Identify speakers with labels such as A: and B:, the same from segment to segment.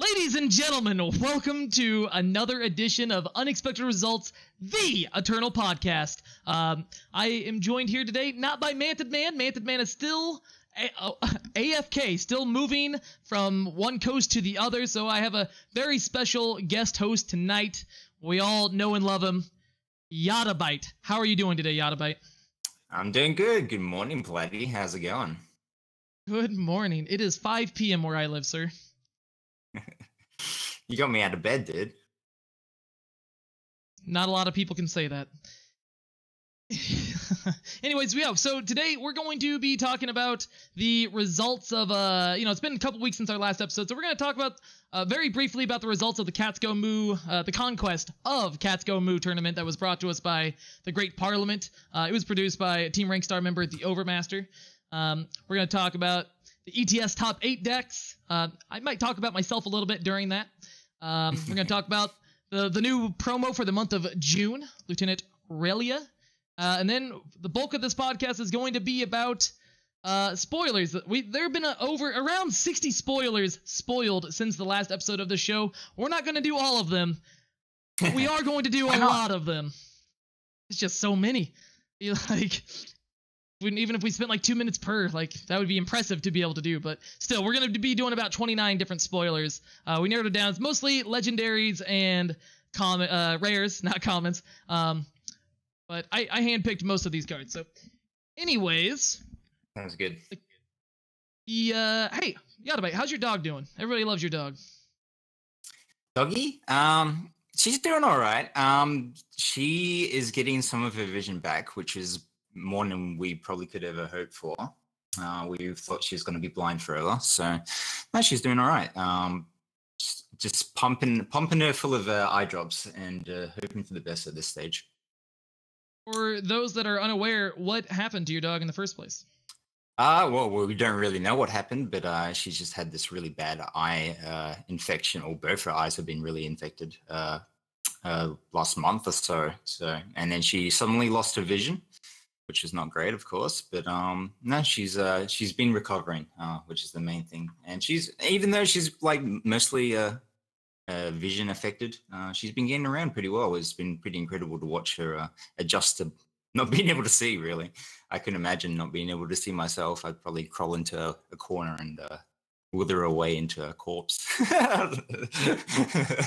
A: Ladies and gentlemen, welcome to another edition of Unexpected Results, the Eternal Podcast. I am joined here today not by Mantid Man. Mantid Man is still AFK, still moving from one coast to the other, so I have a very special guest host tonight. We all know and love him, y0ttabyte. How are you doing today, y0ttabyte?
B: I'm doing good. Good morning, Platy. How's it going?
A: Good morning. It is 5 p.m. where I live, sir.
B: You got me out of bed, dude.
A: Not a lot of people can say that. Anyways, so today we're going to be talking about the results of, it's been a couple weeks since our last episode, so we're going to talk about, very briefly about the results of the Cats Go Moo, the conquest of Cats Go Moo tournament that was brought to us by the Great Parliament. It was produced by a Team Rank Star member, the Overmaster. We're going to talk about the ETS top 8 decks. I might talk about myself a little bit during that. We're going to talk about the new promo for the month of June, Lieutenant Relia. And then the bulk of this podcast is going to be about spoilers. There have been around 60 spoilers spoiled since the last episode of the show. We're not going to do all of them, but we are going to do a lot of them. It's just so many. Even if we spent like 2 minutes per, that would be impressive to be able to do. But still, we're going to be doing about 29 different spoilers. We narrowed it down. It's mostly legendaries and rares, not commons. But I handpicked most of these cards. So, anyways.
B: Sounds good.
A: Hey, y0ttabyte, how's your dog doing? Everybody loves your dog.
B: Doggy? She's doing all right. She is getting some of her vision back, which is more than we probably could ever hope for. We thought she was going to be blind forever, so no, she's doing all right. Just pumping her full of eye drops and hoping for the best at this stage.
A: For those that are unaware, what happened to your dog in the first place?
B: Well, we don't really know what happened, but she's just had this really bad eye infection, or both her eyes have been really infected last month or so. And then she suddenly lost her vision, which is not great, of course, but no, she's been recovering, which is the main thing. And even though she's like mostly vision affected, she's been getting around pretty well. It's been pretty incredible to watch her adjust to not being able to see. Really, I can imagine not being able to see myself. I'd probably crawl into a corner and wither away into a corpse.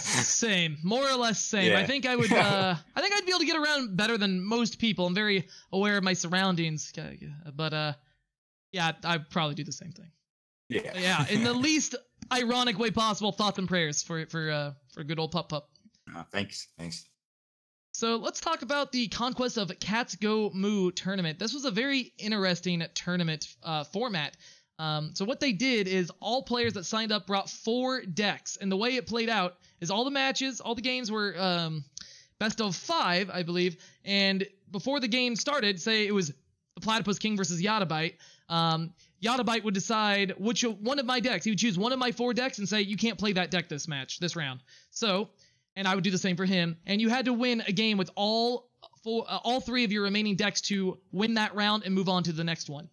A: Same, more or less same. Yeah. I think I would. I think I'd be able to get around better than most people. I'm very aware of my surroundings, but yeah, I'd probably do the same thing. Yeah, in the least ironic way possible. Thoughts and prayers for good old Pup.
B: Thanks.
A: So let's talk about the conquest of Cats Go Moo tournament. This was a very interesting tournament format. So what they did is all players that signed up brought 4 decks, and the way it played out is all the games were best of 5, I believe, and before the game started, say it was ThePlatypusKing versus y0ttabyte, y0ttabyte would decide which one of my decks. He would choose one of my 4 decks and say, you can't play that deck this round. So, and I would do the same for him, and you had to win a game with all 3 of your remaining decks to win that round and move on to the next one.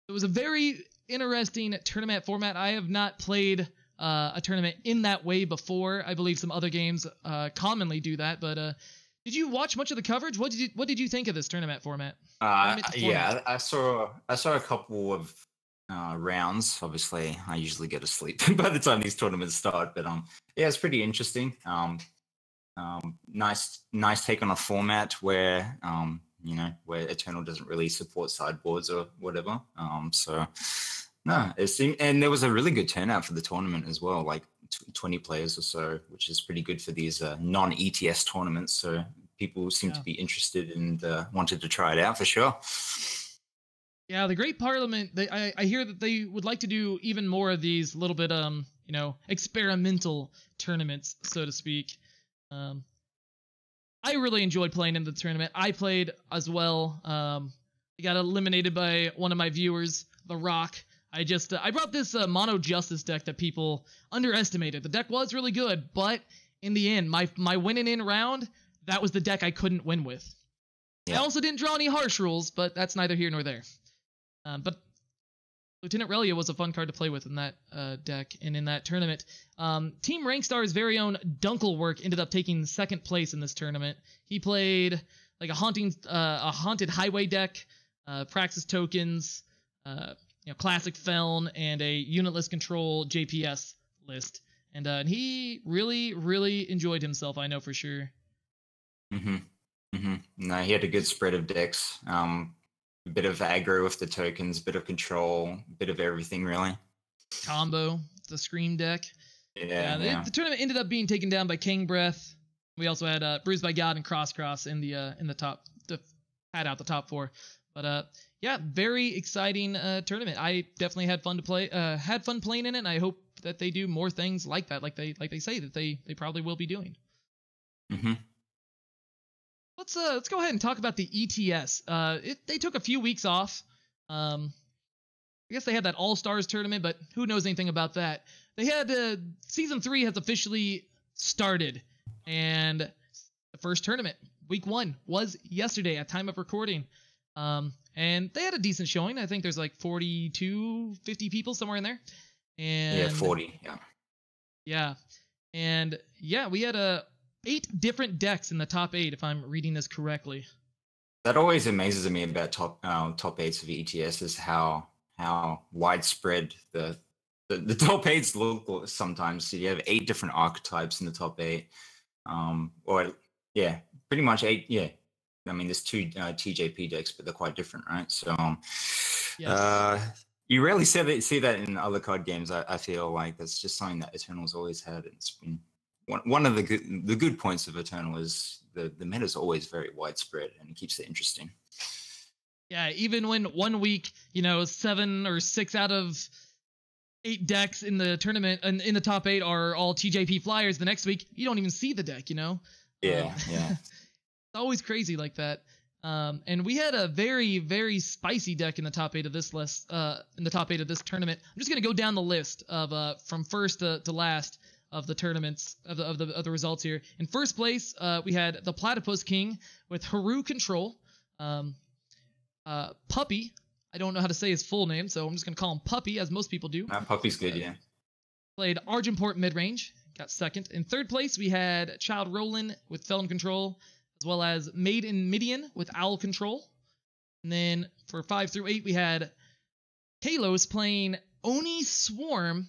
A: It was a very interesting tournament format. I have not played a tournament in that way before. I believe some other games commonly do that, but did you watch much of the coverage? What did you think of this tournament format?
B: Yeah, I saw a couple of rounds. Obviously, I usually go to sleep by the time these tournaments start, but yeah, it's pretty interesting. Nice take on a format where where Eternal doesn't really support sideboards or whatever. So no, it seemed, and there was a really good turnout for the tournament as well, like 20 players or so, which is pretty good for these non-ETS tournaments. So people seem to be interested and wanted to try it out for sure.
A: Yeah, the Great Parliament, I hear that they would like to do even more of these little bit, experimental tournaments, so to speak. I really enjoyed playing in the tournament. I played as well. I got eliminated by one of my viewers, The Rock. I brought this Mono Justice deck that people underestimated. The deck was really good, but in the end, my winning in round, that was the deck I couldn't win with. Yeah. I also didn't draw any harsh rules, but that's neither here nor there. But Lieutenant Relia was a fun card to play with in that deck and in that tournament. Team Rankstar's very own Dunkelwerk ended up taking second place in this tournament. He played like a haunted highway deck, Praxis tokens, classic Feln, and a unitless control JPS list. And he really, really enjoyed himself, I know for sure.
B: No, he had a good spread of decks. A bit of aggro with the tokens, bit of control, bit of everything, really.
A: Combo, the Scream deck.
B: Yeah.
A: The tournament ended up being taken down by King Breath. We also had Bruised by God and Cross in the top, to pad out the top 4. But yeah, very exciting tournament. I definitely had fun to play. Had fun playing in it. And I hope that they do more things like that, like they say that they probably will be doing. Let's go ahead and talk about the ETS. They took a few weeks off. I guess they had that All-Stars tournament, but who knows anything about that? They had Season 3 has officially started, and the first tournament, Week 1, was yesterday at time of recording. And they had a decent showing. I think there's like 42, 50 people somewhere in there. And
B: 40, yeah.
A: Yeah. And yeah, we had 8 different decks in the top 8, if I'm reading this correctly.
B: That always amazes me about top 8s of ETS is how widespread the top 8s look sometimes. So you have 8 different archetypes in the top 8. Pretty much 8. Yeah, I mean there's 2 TJP decks, but they're quite different, right? So you rarely see that in other card games. I feel like that's just something that Eternal's always had. It's been one of the good points of Eternal is the meta is always very widespread and it keeps it interesting.
A: Yeah, even when 1 week, 7 or 6 out of 8 decks in the tournament and in the top 8 are all TJP flyers, the next week you don't even see the deck,
B: Yeah.
A: It's always crazy like that. And we had a very, very spicy deck in the top 8 of this list. In the top 8 of this tournament, I'm just gonna go down the list of from first to last of the tournaments of the results here. In first place, we had ThePlatypusKing with Haru Control, Puppy. I don't know how to say his full name, so I'm just gonna call him Puppy, as most people do.
B: Puppy's good, yeah.
A: Played Argenport midrange, got second. In third place, we had Child Roland with Felon Control, as well as Maid in Midian with Owl Control. And then for 5 through 8, we had Kalos playing Oni Swarm,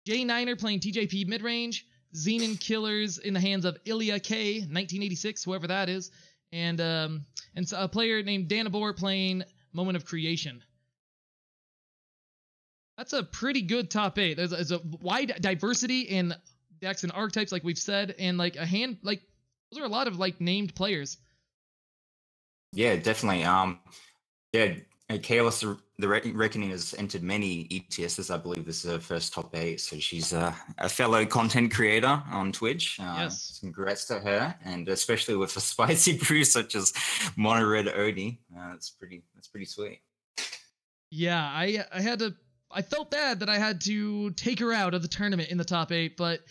A: Jay Niner playing TJP midrange, Xenon Killers in the hands of Ilya K, 1986, whoever that is, and a player named Danabor playing Moment of Creation. That's a pretty good top 8. There's a wide diversity in decks and archetypes, like we've said, and those are a lot of named players.
B: Yeah, definitely. Kalos the Reckoning has entered many ETSs. I believe this is her first top 8, so she's a fellow content creator on Twitch.
A: Yes.
B: Congrats to her, and especially with a spicy brew such as Mono Red Oni. That's pretty sweet.
A: Yeah, I felt bad that I had to take her out of the tournament in the top 8, but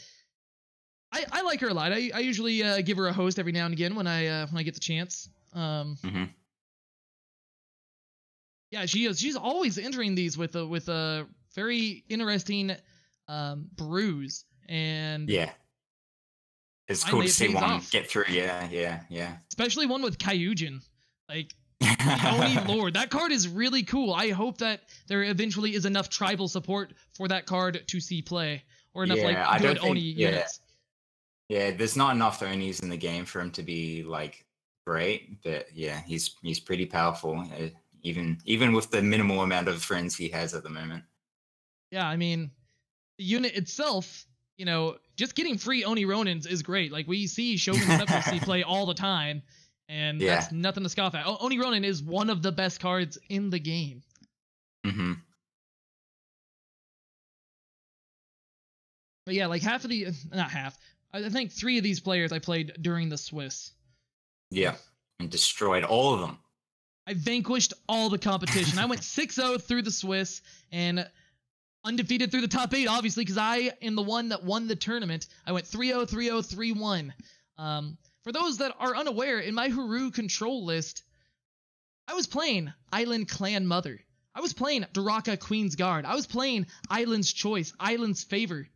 A: I like her a lot. I usually give her a host every now and again when I get the chance. Yeah, she's always entering these with a very interesting brews, and
B: yeah, it's cool to see one get through. Yeah.
A: Especially one with Kyujin, Oni Lord. That card is really cool. I hope that there eventually is enough tribal support for that card to see play, or enough good Oni units.
B: Yeah, there's not enough Onis in the game for him to be great, but yeah, he's pretty powerful. Even with the minimal amount of friends he has at the moment.
A: Yeah, I mean, the unit itself, just getting free Oni Ronins is great. We see Shogun Sephiroth play all the time, and that's nothing to scoff at. Oni Ronin is one of the best cards in the game. But yeah, half of not half, I think 3 of these players I played during the Swiss.
B: Yeah, and destroyed all of them.
A: I vanquished all the competition. I went 6-0 through the Swiss and undefeated through the top 8, obviously, because I am the one that won the tournament. I went 3-0, 3-0, 3-1. For those that are unaware, in my Haru control list, I was playing Island Clan Mother. I was playing Duraka Queen's Guard. I was playing Island's Choice, Island's Favor.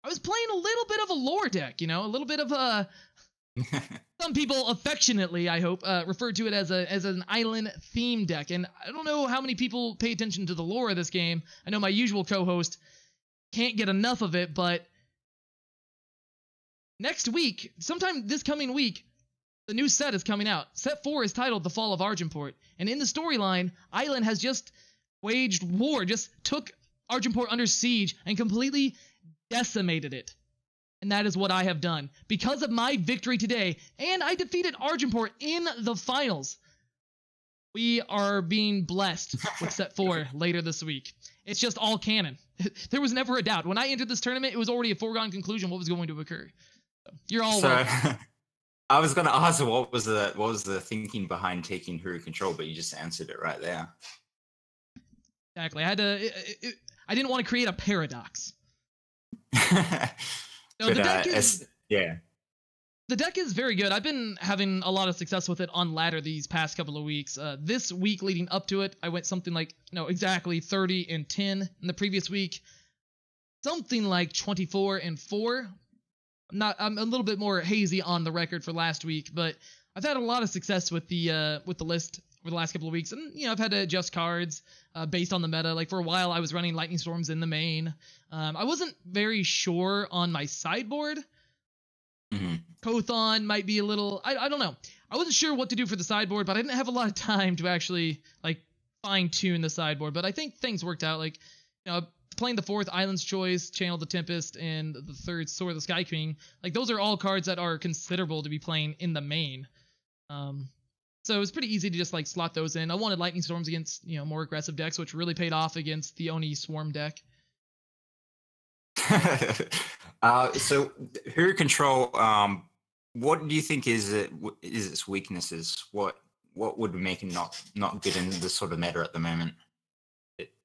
A: I was playing a little bit of a lore deck, you know, a little bit of a... Some people affectionately, I hope, refer to it as an island theme deck. And I don't know how many people pay attention to the lore of this game. I know my usual co-host can't get enough of it, but next week, sometime this coming week, the new set is coming out. Set 4 is titled The Fall of Argenport. And in the storyline, Island has just waged war, just took Argenport under siege and completely decimated it. And that is what I have done. Because of my victory today, and I defeated Argenport in the finals, we are being blessed with Set 4 later this week. It's just all canon. There was never a doubt. When I entered this tournament, it was already a foregone conclusion what was going to occur. So, you're all welcome.
B: I was going to ask what was the thinking behind taking Hero Control, but you just answered it right there.
A: Exactly. I had to. I didn't want to create a paradox. No,
B: but,
A: the deck is,
B: yeah.
A: The deck is very good. I've been having a lot of success with it on ladder these past couple of weeks. This week leading up to it, I went something like, exactly 30-10. In the previous week, something like 24-4. I'm a little bit more hazy on the record for last week, but I've had a lot of success with the list over the last couple of weeks. And, I've had to adjust cards based on the meta. Like, for a while, I was running Lightning Storms in the main. I wasn't very sure on my sideboard.
B: Mm-hmm.
A: Kothon might be a little... I don't know. I wasn't sure what to do for the sideboard, but I didn't have a lot of time to actually, fine-tune the sideboard. But I think things worked out. Playing the 4th Island's Choice, Channel the Tempest, and the 3rd Sword of the Sky King. Those are all cards that are considerable to be playing in the main. So it was pretty easy to just slot those in. I wanted Lightning Storms against more aggressive decks, which really paid off against the Oni Swarm deck.
B: So Hero Control, what do you think is its weaknesses? What would make it not good in this sort of meta at the moment?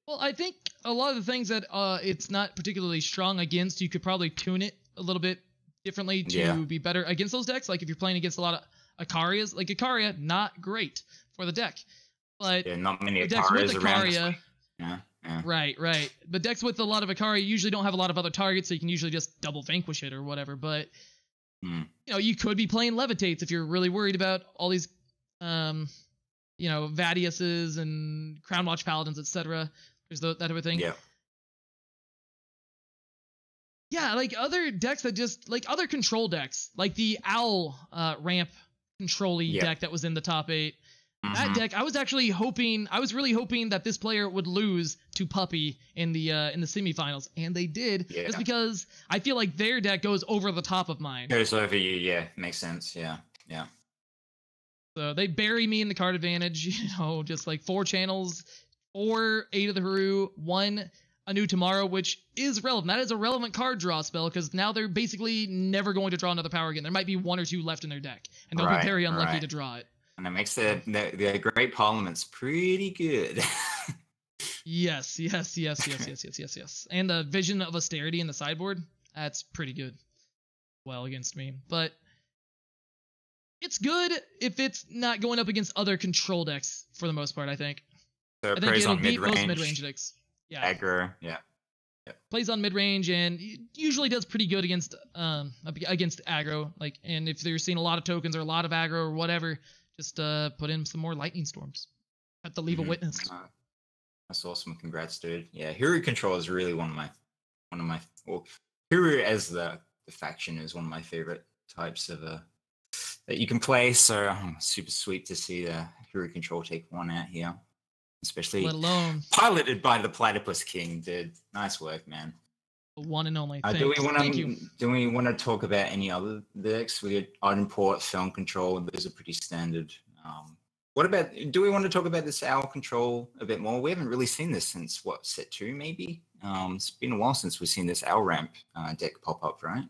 A: Well, I think a lot of the things that it's not particularly strong against, you could probably tune it a little bit differently to be better against those decks. Like if you're playing against a lot of Icarias, like Icaria, not great for the deck. But
B: not many
A: decks with
B: Icarias
A: around.
B: Yeah.
A: Right. But decks with a lot of Icaria usually don't have a lot of other targets, so you can usually just double vanquish it or whatever. But you could be playing Levitates if you're really worried about all these Vadiuses and Crown Watch Paladins, etc. There's that type of thing. Yeah, other decks that just other control decks, like the Owl ramp control-y deck that was in the top 8. That deck, I was really hoping that this player would lose to Puppy in the semifinals, and they did. Just because I feel like their deck goes over the top of mine.
B: Goes over you, makes sense. Yeah.
A: So they bury me in the card advantage. Just 4 channels, 4 8 of the Haru, 1 Anew Tomorrow, which is relevant. That is a relevant card draw spell because now they're basically never going to draw another power again. There might be 1 or 2 left in their deck, and they'll be very unlucky to draw it.
B: And it makes the Great Parliaments pretty good.
A: Yes. And the Vision of Austerity in the sideboard, that's pretty good. Well, against me. But it's good if it's not going up against other control decks for the most part, I think.
B: So
A: I think it'll beat most mid-range decks. Yeah.
B: Aggro, yeah.
A: Plays on mid-range and usually does pretty good against aggro. And if they're seeing a lot of tokens or a lot of aggro or whatever, just put in some more Lightning Storms. Have to leave a witness.
B: That's awesome. Congrats, dude. Yeah, Hero Control is really one of my Hero as the faction is one of my favorite types of that you can play. So super sweet to see the Hero Control take one out here. Especially
A: let alone
B: piloted by the Platypus King, dude. Nice work, man.
A: The one and only.
B: Do we want to talk about any other decks? We got Ardenport, Film Control. Those are pretty standard. Do we want to talk about this Owl Control a bit more? We haven't really seen this since set 2 maybe. It's been a while since we've seen this Owl Ramp deck pop up, right?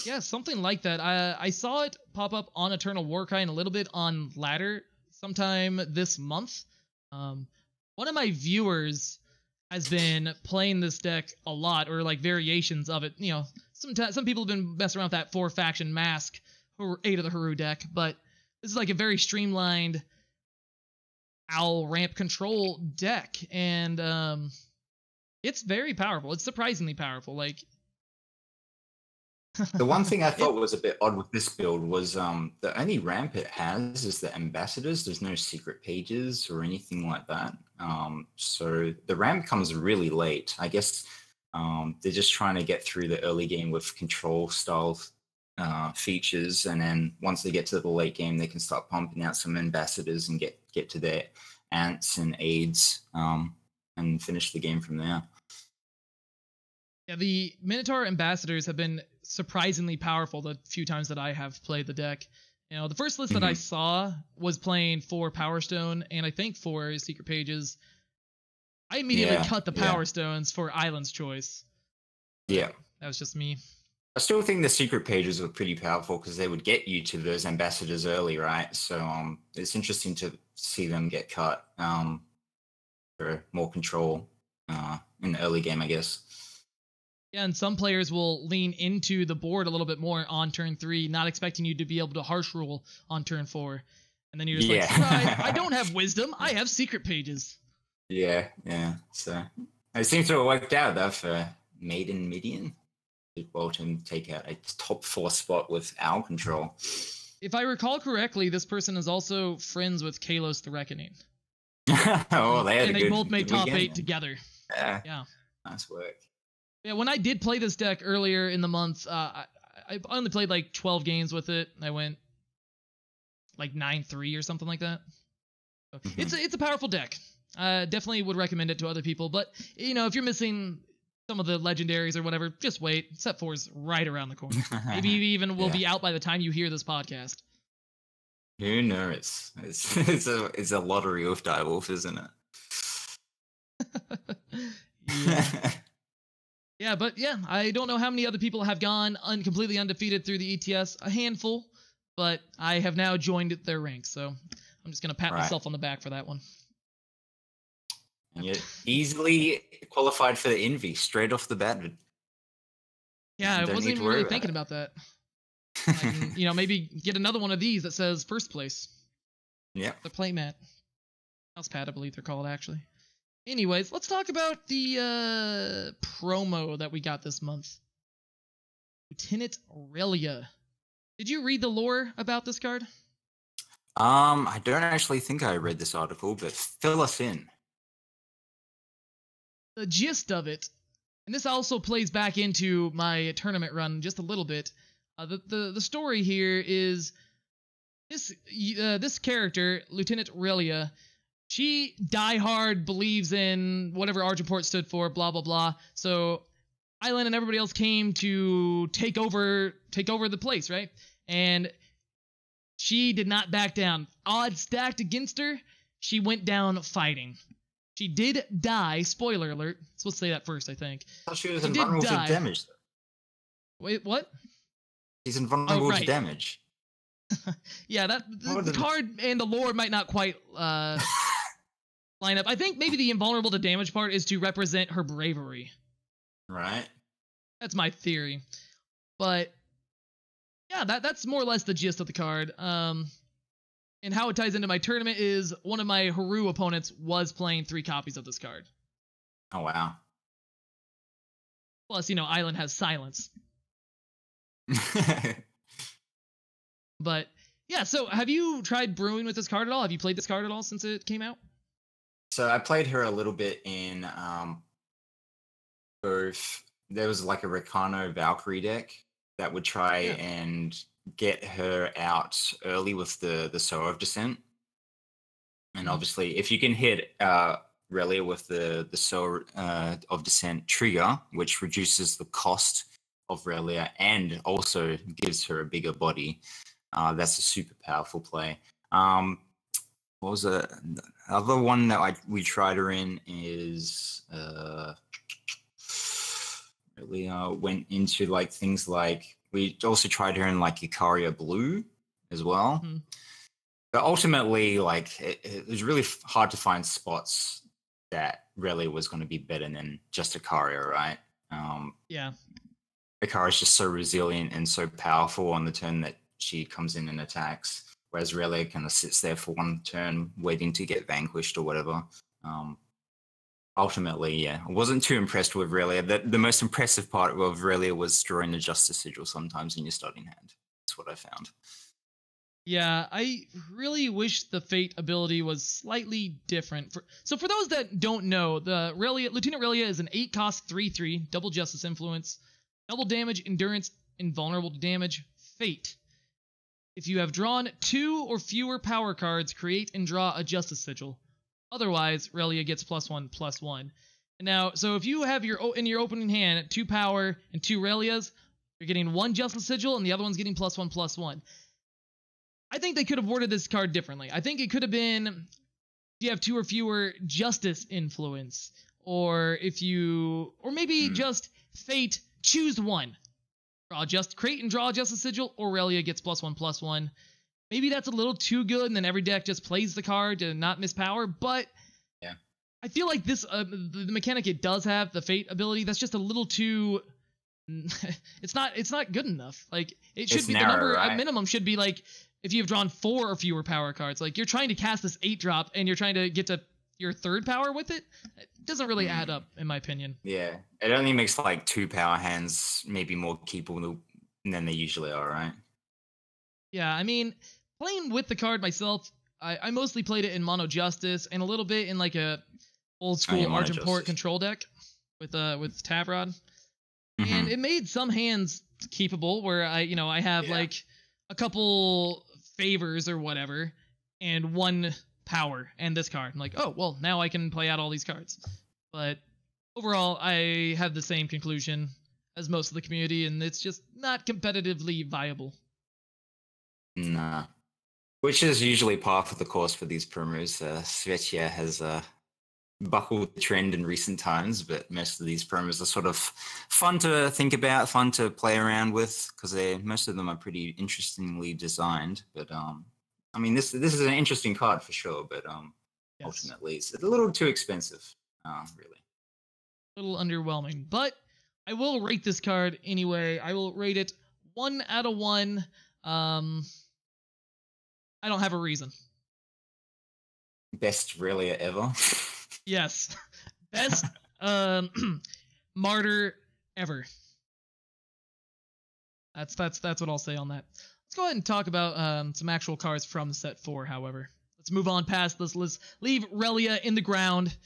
A: Yeah, something like that. I saw it pop up on Eternal Warcry and a little bit on Ladder sometime this month. One of my viewers has been playing this deck a lot, or variations of it. Some people have been messing around with that 4-faction mask, or 8 of the Haru deck, but this is a very streamlined owl ramp control deck, and it's very powerful. It's surprisingly powerful. Like
B: The one thing I thought was a bit odd with this build was the only ramp it has is the ambassadors. There's no secret pages or anything like that. So the ramp comes really late. I guess they're just trying to get through the early game with control style features, and then once they get to the late game, they can start pumping out some ambassadors and get to their ants and aids and finish the game from there.
A: Yeah, the Minotaur ambassadors have been surprisingly powerful the few times that I have played the deck. You know, the first list that I saw was playing 4 Power Stone and I think 4 Secret Pages. I immediately cut the Power Stones for Island's Choice.
B: Yeah.
A: That was just me.
B: I still think the secret pages were pretty powerful because they would get you to those ambassadors early, right? So it's interesting to see them get cut for more control in the early game, I guess.
A: Yeah, and some players will lean into the board a little bit more on turn 3, not expecting you to be able to harsh rule on turn 4. And then you're just like, I don't have wisdom, I have secret pages.
B: Yeah. So it seems to have worked out though for Maiden Midian. Did well to take out a top 4 spot with owl control.
A: If I recall correctly, this person is also friends with Kalos the Reckoning.
B: They
A: both made top 8 together.
B: Yeah. Nice work.
A: Yeah, when I did play this deck earlier in the month, I only played like 12 games with it. I went like 9-3 or something like that. So it's a powerful deck. Definitely would recommend it to other people. But you know, if you're missing some of the legendaries or whatever, just wait. Set 4 is right around the corner. Maybe even will be out by the time you hear this podcast.
B: Who knows? It's a lottery with Direwolf, isn't it?
A: Yeah, but yeah, I don't know how many other people have gone completely undefeated through the ETS. A handful, but I have now joined their ranks, so I'm just gonna pat myself on the back for that one.
B: And you're easily qualified for the Envy straight off the bat.
A: Yeah, I wasn't even really thinking about that. You know, maybe get another one of these that says first place.
B: Yeah.
A: The playmat. House pad, I believe they're called, actually. Anyways, let's talk about the promo that we got this month. Lieutenant Aurelia. Did you read the lore about this card?
B: I don't actually think I read this article, but fill us in.
A: The gist of it, and this also plays back into my tournament run just a little bit. The story here is this character, Lieutenant Aurelia. She diehard believes in whatever Argenport stood for, blah blah blah. So Island and everybody else came to take over the place, right? And she did not back down. Odds stacked against her. She went down fighting. She did die. Spoiler alert. So let's say that first, I think.
B: I thought she was invulnerable to damage, though.
A: Wait, what?
B: She's invulnerable to damage.
A: Yeah, the card and the lore might not quite line up. I think maybe the invulnerable to damage part is to represent her bravery.
B: Right.
A: That's my theory. But yeah, that's more or less the gist of the card. And how it ties into my tournament is one of my Haru opponents was playing 3 copies of this card.
B: Oh, wow.
A: Plus, you know, Island has silence. But yeah, so have you tried brewing with this card at all? Have you played this card at all since it came out?
B: So I played her a little bit in both. There was like a Recano Valkyrie deck that would try and get her out early with the Soul of Descent. And obviously, if you can hit Relia with the Soul of Descent trigger, which reduces the cost of Relia and also gives her a bigger body, that's a super powerful play. What was the other one that we tried her in is really went into like things like we also tried her in like Icaria Blue as well. Mm-hmm. But ultimately, like it was really hard to find spots that Relia was going to be better than just Icaria, right?
A: Yeah.
B: Icaria is just so resilient and so powerful on the turn that she comes in and attacks. whereas Relia kind of sits there for one turn waiting to get vanquished or whatever. Ultimately, yeah, I wasn't too impressed with Relia. The most impressive part of Relia was drawing the Justice Sigil sometimes in your starting hand. That's what I found.
A: Yeah, I really wish the Fate ability was slightly different. So for those that don't know, the Lieutenant Relia is an 8-cost 3/3, double Justice Influence, double damage, endurance, invulnerable to damage, Fate. If you have drawn 2 or fewer power cards, create and draw a Justice Sigil. Otherwise, Relia gets +1/+1. And now, so if you have in your opening hand 2 power and 2 Relias, you're getting 1 Justice Sigil and the other one's getting +1/+1. I think they could have worded this card differently. I think it could have been if you have 2 or fewer Justice Influence, or maybe just Fate, choose one. Create and draw a Justice Sigil, or Relia gets +1/+1. Maybe that's a little too good, and then every deck just plays the card to not miss power, but
B: yeah,
A: I feel like this, the mechanic it does have, the Fate ability, that's just a little too... it's not good enough. Like, it should be, narrow, the number right? At minimum should be like, if you've drawn 4 or fewer power cards, like you're trying to cast this 8-drop and you're trying to get to your 3rd power with it, it doesn't really add up, in my opinion.
B: Yeah, it only makes like 2 power hands maybe more keepable than they usually are, right?
A: Yeah, I mean, playing with the card myself, I mostly played it in Mono Justice and a little bit in like a old school Argenport control deck with Tavrod. And it made some hands keepable where I have like a couple favors or whatever and 1 power and this card. I'm like, oh, well, now I can play out all these cards. But overall, I have the same conclusion as most of the community, and it's just not competitively viable.
B: Nah. Which is usually par for the course for these promos. Svetia has buckled the trend in recent times, but most of these promos are sort of fun to think about, fun to play around with, because most of them are pretty interestingly designed. But I mean, this is an interesting card for sure, but ultimately it's a little too expensive, really.
A: A little underwhelming, but I will rate this card anyway. I will rate it 1 out of 1. I don't have a reason.
B: Best Relia ever.
A: Yes. Best martyr ever. That's what I'll say on that. Let's go ahead and talk about some actual cards from set 4, however. Let's move on past this. Let's leave Relia in the ground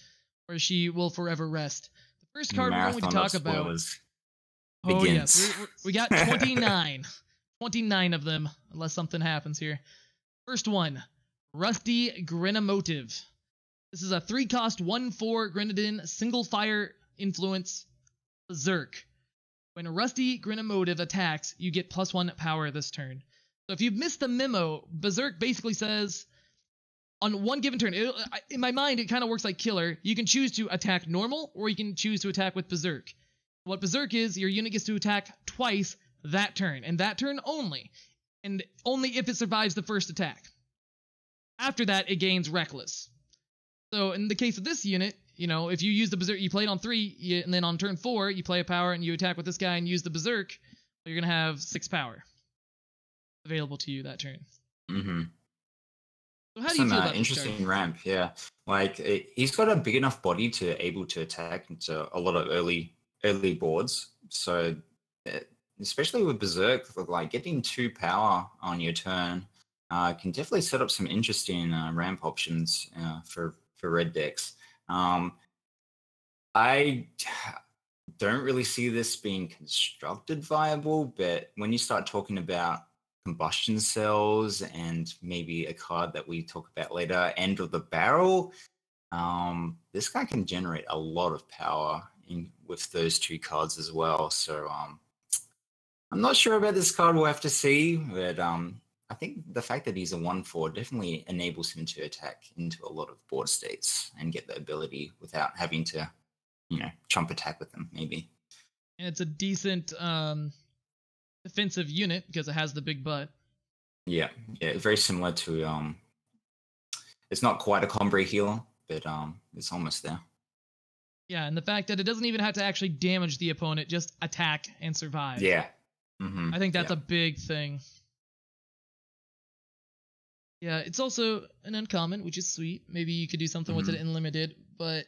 A: where she will forever rest. The first card we're going to talk about... Oh, yes. We got 29. 29 of them, unless something happens here. First one, Rusty Grenamotive. This is a 3-cost 1/4 Grenadin single fire influence Berserk. When Rusty Grenamotive attacks, you get +1 power this turn. So if you've missed the memo, Berserk basically says on one given turn, in my mind it kind of works like Killer. You can choose to attack normal, or you can choose to attack with Berserk. What Berserk is, your unit gets to attack twice that turn, and that turn only. And only if it survives the first attack. After that, it gains Reckless. So in the case of this unit, if you use the Berserk, you play it on 3, and then on turn 4, you play a power and you attack with this guy and use the Berserk, you're going to have 6 power available to you that turn.
B: Mm-hmm.
A: So how do you feel about
B: interesting ramp, yeah. Like, he's got a big enough body to able to attack into a lot of early boards. So, especially with Berserk, like getting 2 power on your turn can definitely set up some interesting ramp options for red decks. I don't really see this being constructed viable, but when you start talking about combustion cells and maybe a card that we talk about later, End of the Barrel, this guy can generate a lot of power with those 2 cards as well. So I'm not sure about this card. We'll have to see, but I think the fact that he's a 1/4 definitely enables him to attack into a lot of board states and get the ability without having to, chump attack with them, maybe.
A: And it's a decent defensive unit because it has the big butt.
B: Yeah, very similar to it's not quite a Combre healer, but it's almost there.
A: Yeah, and the fact that it doesn't even have to actually damage the opponent, just attack and survive.
B: Yeah.
A: I think that's a big thing. Yeah, it's also an uncommon, which is sweet. Maybe you could do something with it in limited, but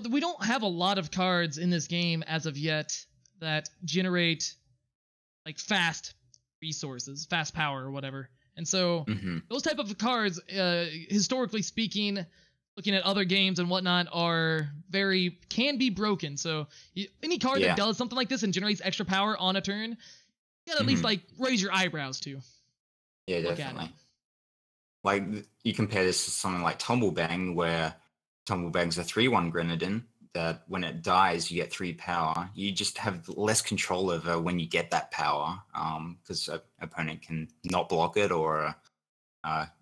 A: we don't have a lot of cards in this game as of yet that generate like fast resources, fast power or whatever. And so those type of cards, historically speaking, looking at other games and whatnot, can be broken. So any card that does something like this and generates extra power on a turn, you gotta at least like raise your eyebrows to.
B: Yeah, definitely. Like you compare this to something like Tumblebang, where Tumblebang's a 3/1 Grenadin that when it dies you get 3 power. You just have less control over when you get that power, because an opponent can not block it or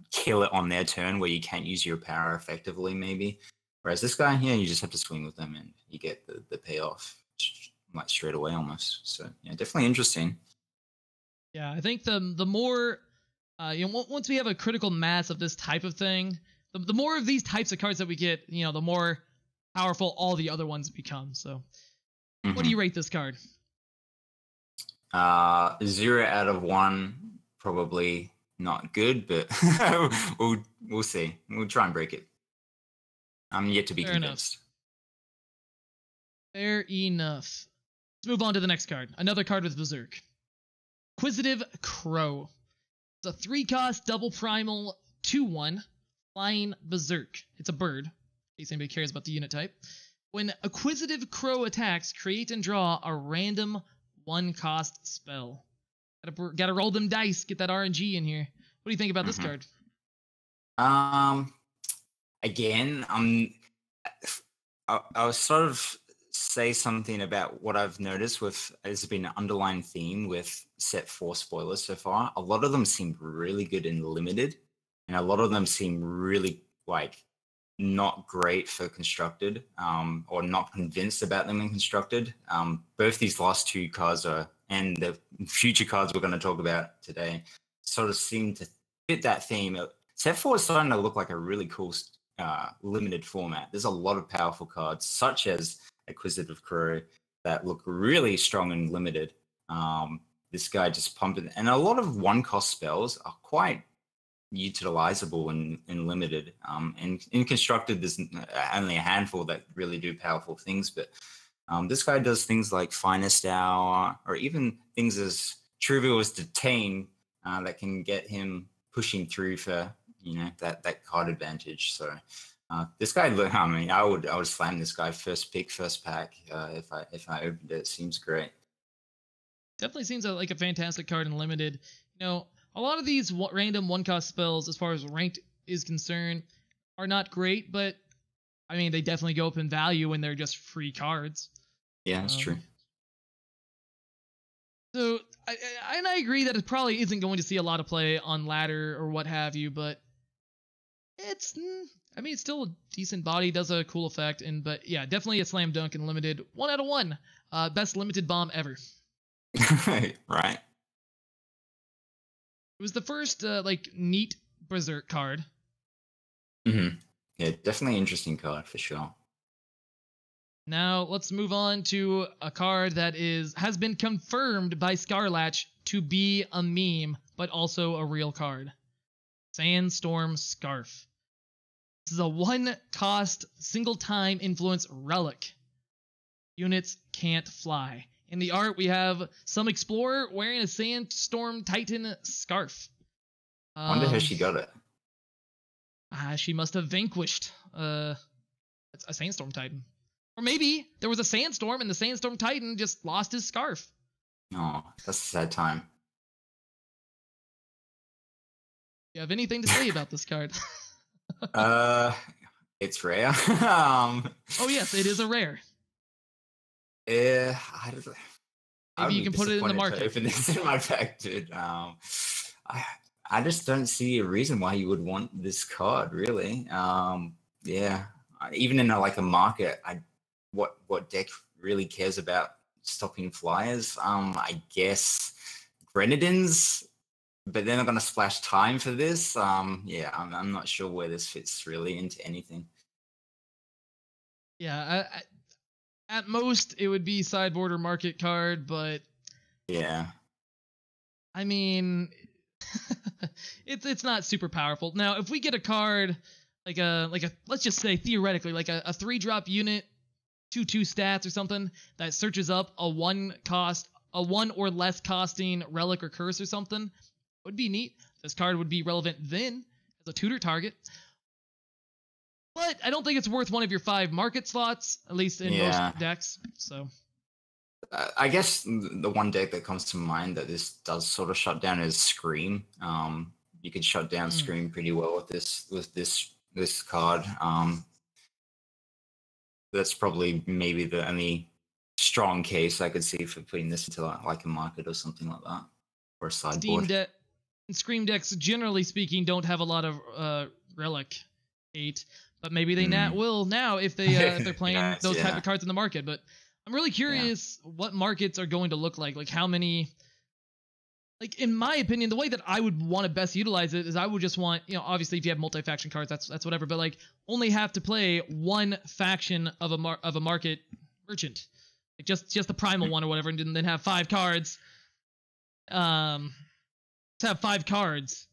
B: kill it on their turn where you can't use your power effectively, maybe. Whereas this guy, you just have to swing with them and you get the payoff like straight away almost. So yeah, definitely interesting.
A: Yeah, I think the more once we have a critical mass of this type of thing, the more of these types of cards that we get, the more powerful all the other ones become. So what do you rate this card?
B: 0 out of 1, probably not good, but we'll see. We'll try and break it. I'm yet to be convinced.
A: Fair enough. Let's move on to the next card. Another card with Berserk. Inquisitive Crow. It's a 3-cost double primal 2/1 flying Berserk. It's a bird, in case anybody cares about the unit type. When Inquisitive Crow attacks, create and draw a random 1-cost spell. Gotta roll them dice, get that RNG in here. What do you think about this card?
B: Again, I was sort of say something about what I've noticed with, there's been an underlying theme with set 4 spoilers so far. A lot of them seem really good in limited, and a lot of them seem really like not great for constructed, or not convinced about them in constructed. Both these last 2 cards and the future cards we're going to talk about today sort of seem to fit that theme. Set 4 is starting to look like a really cool limited format. There's a lot of powerful cards, such as Inquisitive Crow, that look really strong and limited. This guy just pumped it, and a lot of 1-cost spells are quite utilizable in limited. And in constructed, there's only a handful that really do powerful things, but this guy does things like Finest Hour, or even things as trivial as Detain, that can get him pushing through for that card advantage. So this guy, I mean, I would slam this guy first pick, first pack, if I opened it. It seems great.
A: Definitely seems like a fantastic card in limited. A lot of these random 1-cost spells, as far as ranked is concerned, are not great, but I mean, they definitely go up in value when they're just free cards.
B: Yeah, that's true.
A: So I agree that it probably isn't going to see a lot of play on ladder or what have you, but it's still a decent body, does a cool effect, but yeah, definitely a slam dunk in limited. 1 out of 1, best limited bomb ever.
B: Right.
A: It was the first neat Berserk card.
B: Yeah, definitely interesting card for sure.
A: Now let's move on to a card that has been confirmed by Scarlatch to be a meme, but also a real card. Sandstorm Scarf. This is a 1-cost single-time influence relic. Units can't fly. In the art, we have some explorer wearing a Sandstorm Titan scarf.
B: I wonder how she got it.
A: She must have vanquished a Sandstorm Titan. Or maybe there was a sandstorm and the Sandstorm Titan just lost his scarf.
B: Oh, that's a sad time.
A: You have anything to say about this card?
B: It's rare.
A: Oh yes, it is a rare.
B: Maybe
A: you can put it in the market.
B: Open this in my pack, dude. I just don't see a reason why you would want this card, really. Yeah, even in a market, what deck really cares about stopping flyers? I guess Grenadins, but they're not going to splash time for this. Yeah, I'm not sure where this fits really into anything.
A: Yeah, at most it would be sideboard or market card, but
B: yeah,
A: I mean, it's not super powerful. Now, if we get a card like a let's just say theoretically like a 3-drop unit, 2/2 stats or something that searches up a 1 or less costing relic or curse or something, would be neat. This card would be relevant then as a tutor target. But I don't think it's worth one of your 5 market slots, at least in most decks. So
B: I guess the one deck that comes to mind that this does sort of shut down is Scream. You could shut down Scream pretty well with this card. That's probably maybe the only strong case I could see for putting this into like a market or something like that, or a sideboard.
A: Scream decks, generally speaking, don't have a lot of relic hate, but maybe they will now if they're playing those type of cards in the market. But I'm really curious what markets are going to look like. Like how many. Like, in my opinion, the way that I would want to best utilize it is I would just want, obviously if you have multi-faction cards, that's whatever, but like only have to play one faction of a market merchant. Like just the primal one or whatever, and then have 5 cards. To have 5 cards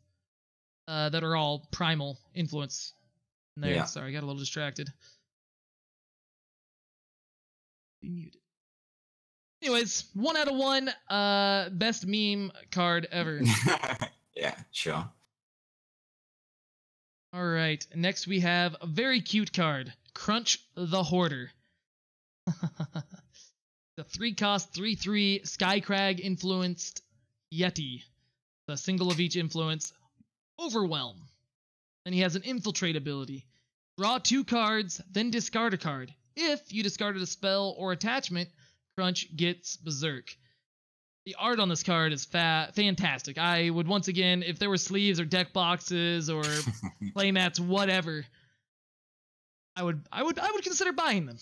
A: that are all primal influence. And there, sorry, I got a little distracted. Be muted. Anyways, 1 out of 1, best meme card ever.
B: Yeah, sure.
A: All right, next we have a very cute card, Crunch the Hoarder. The 3-cost, 3/3 Skycrag influenced Yeti. The single of each influence, Overwhelm. Then he has an Infiltrate ability. Draw 2 cards, then discard a card. If you discarded a spell or attachment, Crunch gets Berserk. The art on this card is fantastic. I would once again, if there were sleeves or deck boxes or playmats, whatever, I would consider buying them.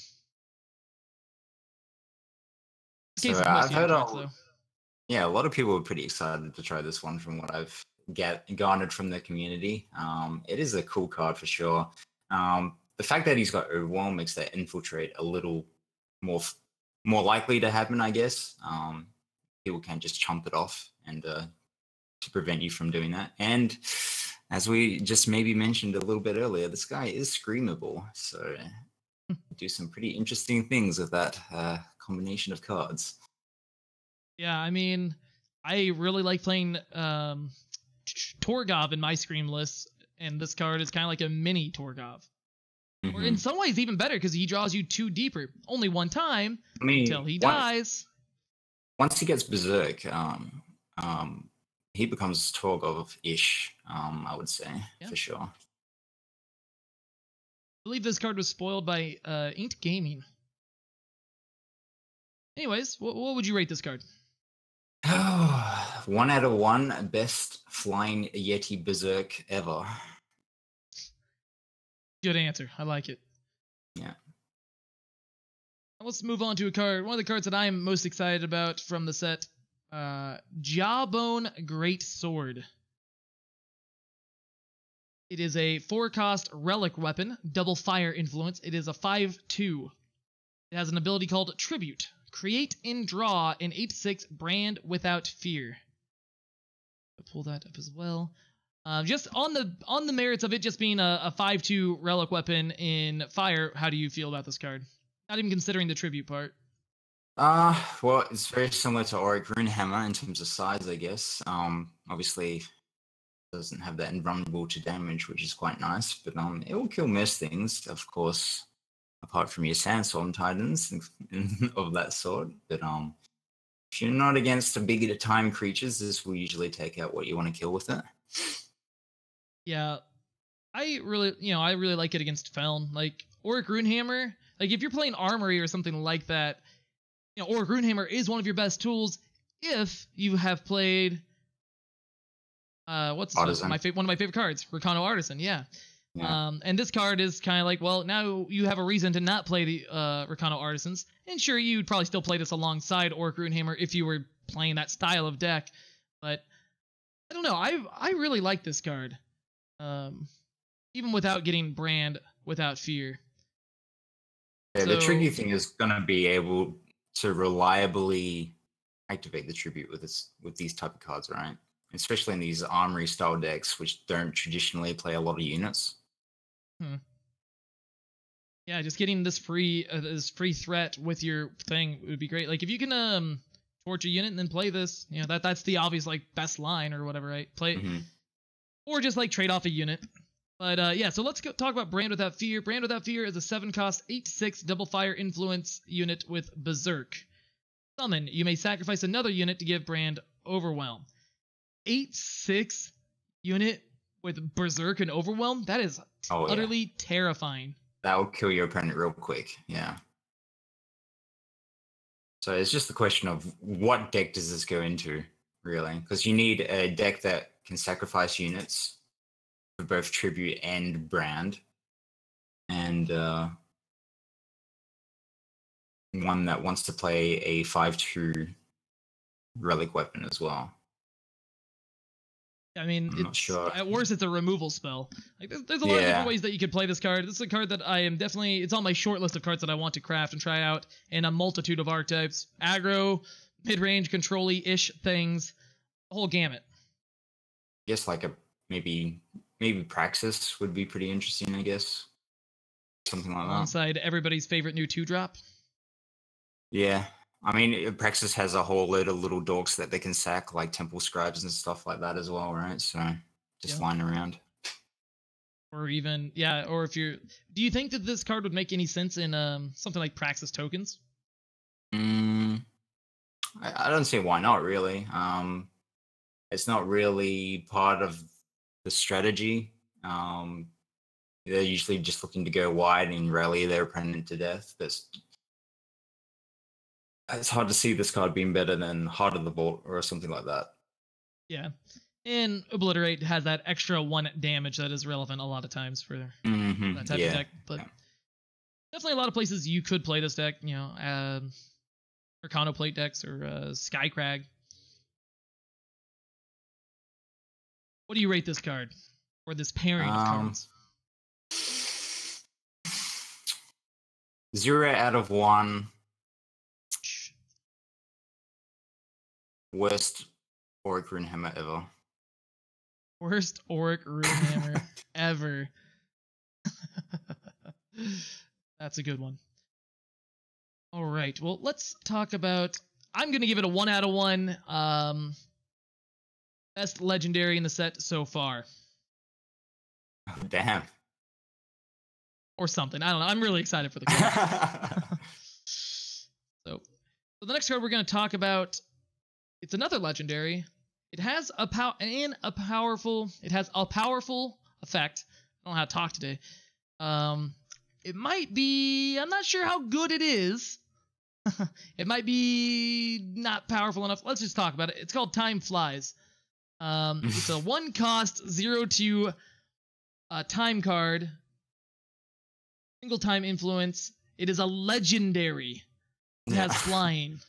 B: So I've heard a lot of people were pretty excited to try this one from what I've garnered from the community. It is a cool card for sure. The fact that he's got Overwhelm makes that Infiltrate a little more likely to happen, I guess. People can't just chomp it off and to prevent you from doing that. And as we just maybe mentioned a little bit earlier, this guy is screamable, so do some pretty interesting things with that combination of cards.
A: Yeah, I mean, I really like playing Torgov in my Scream list, and this card is kind of like a mini Torgov. Or in some ways even better, because he draws you 2 deeper. Only 1 time until he dies.
B: Once he gets Berserk, he becomes Torgov-ish, I would say, for sure. I
A: believe this card was spoiled by Inked Gaming. Anyways, what would you rate this card?
B: 1 out of 1, best flying Yeti Berserk ever.
A: Good answer. I like it.
B: Yeah.
A: Let's move on to a card. One of the cards that I am most excited about from the set, Jawbone Great Sword. It is a 4-cost relic weapon, double fire influence. It is a 5/2. It has an ability called Tribute. Create and draw an 8/6 brand without fear. I'll pull that up as well. Just on the merits of it just being a 5/2 relic weapon in fire, how do you feel about this card? Not even considering the tribute part.
B: Well, it's very similar to Auric Runehammer in terms of size, I guess. Obviously, it doesn't have that invulnerable to damage, which is quite nice, but it will kill most things, of course, apart from your Sandstorm Titans of that sort. But if you're not against the big time creatures, this will usually take out what you want to kill with it.
A: Yeah, I really like it against Feln. Like Auric Runehammer, like if you're playing Armory or something like that, Auric Runehammer is one of your best tools if you have played one of my favorite cards, Rakano Artisan. Yeah. And this card is kind of like, well, now you have a reason to not play the Rakano Artisans, and sure, you'd probably still play this alongside Auric Runehammer if you were playing that style of deck, but I don't know, I really like this card. Even without getting brand without fear.
B: Yeah, the tricky thing is going to be able to reliably activate the tribute with these type of cards, right? especially in these armory style decks, which don't traditionally play a lot of units.
A: Yeah, just getting this free threat with your thing would be great. Like if you can torch a unit and then play this, you know, that's the obvious like best line or whatever, right? Play or just like trade off a unit. But yeah, so let's talk about Brand Without Fear. Brand Without Fear is a 7-cost 8/6 double fire influence unit with Berserk. Summon. You may sacrifice another unit to give Brand Overwhelm. 8/6 unit with Berserk and Overwhelm? That is utterly terrifying.
B: That will kill your opponent real quick, yeah. So it's just the question of what deck does this go into, really? Because you need a deck that can sacrifice units for both tribute and brand, and one that wants to play a 5/2 relic weapon as well.
A: I mean,
B: I'm not sure.
A: At worst, it's a removal spell. Like, there's a lot of different ways that you could play this card. This is a card that I am definitely... It's on my short list of cards that I want to craft and try out in a multitude of archetypes. Aggro, mid-range, control-y-ish things. The whole gamut.
B: I guess like a... Maybe Praxis would be pretty interesting, I guess. Something like that.
A: Alongside everybody's favorite new 2-drop.
B: Yeah. I mean, Praxis has a whole load of little dogs that they can sack, like Temple Scribes and stuff like that as well, right? So, just flying around.
A: Or even, or if you're... Do you think that this card would make any sense in something like Praxis Tokens?
B: I don't see why not, really. It's not really part of the strategy. They're usually just looking to go wide and rally their opponent to death. It's hard to see this card being better than Heart of the Vault or something like that.
A: Yeah. And Obliterate has that extra 1 damage that is relevant a lot of times for that type of deck. But definitely a lot of places you could play this deck, you know, Arcano Plate decks or Skycrag. What do you rate this card? Or this pairing of cards?
B: 0 out of 1. Worst Auric Runehammer ever.
A: Worst Auric Runehammer ever. That's a good one. All right. Well, let's talk about... I'm going to give it a 1 out of 1. Best legendary in the set so far.
B: Oh, damn.
A: Or something. I don't know. I'm really excited for the card. So the next card we're going to talk about... It's another legendary. It has a powerful effect. I don't know how to talk today. It might be... I'm not sure how good it is. It might be not powerful enough. Let's just talk about it. It's called Time Flies. It's a 1-cost 0/2 time card. Single time influence. It is a legendary. It has flying.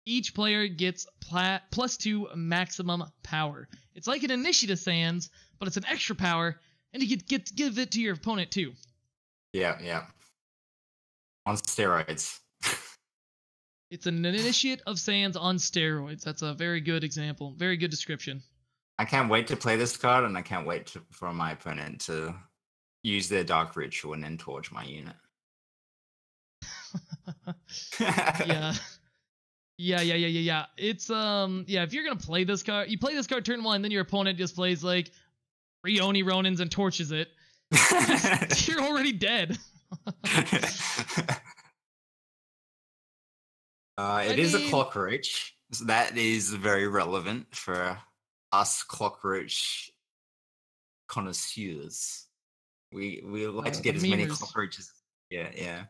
A: Each player gets +2 maximum power. It's like an Initiative Sands, but it's an extra power, and you get to give it to your opponent too.
B: Yeah. On steroids.
A: It's an Initiate of Sands on steroids. That's a very good example. Very good description.
B: I can't wait to play this card, and I can't wait for my opponent to use their Dark Ritual and then torch my unit.
A: Yeah. It's if you're gonna play this card, you play this card turn 1, then your opponent just plays like 3 Oni Ronins and torches it. You're already dead.
B: It is a Clockroach. So that is very relevant for us Clockroach connoisseurs. We like to get as many Clockroaches. Yeah.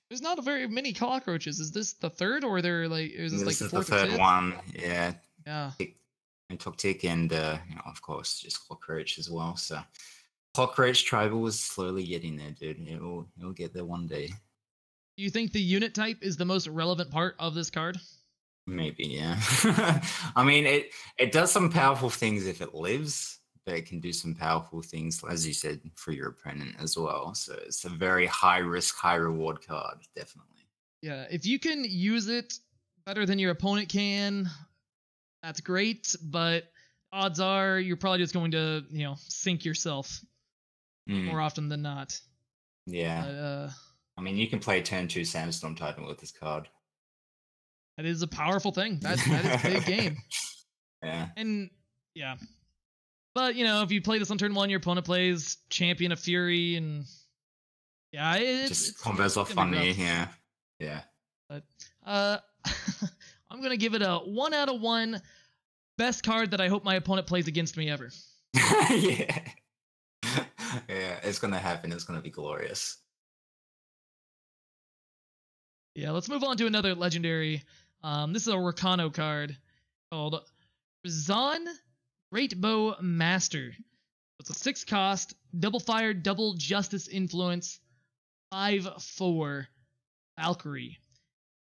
A: There's not very many cockroaches. Is this the third, or is this like the fourth?
B: This is the third one. Yeah.
A: Yeah.
B: And Toktik and of course just Clockroach as well. So Clockroach Tribal is slowly getting there, dude. It'll get there one day.
A: Do you think the unit type is the most relevant part of this card?
B: Maybe, yeah. I mean, it does some powerful things if it lives, but it can do some powerful things, as you said, for your opponent as well. So it's a very high risk, high reward card, definitely.
A: Yeah, if you can use it better than your opponent can, that's great, but odds are you're probably just going to, sink yourself more often than not.
B: Yeah.
A: But,
B: I mean, you can play turn 2 Sandstorm Titan with this card.
A: that is a powerful thing. That is big game.
B: Yeah.
A: And yeah. But, if you play this on turn 1, your opponent plays Champion of Fury, and yeah,
B: it's combos off on you, yeah. Yeah.
A: But I'm gonna give it a 1 out of 1 best card that I hope my opponent plays against me ever.
B: Yeah. Yeah, it's gonna happen. It's gonna be glorious.
A: Yeah, let's move on to another legendary. This is a Rakano card called Razan Great Bow Master. It's a 6 cost, double fire, double justice influence, 5/4 Valkyrie.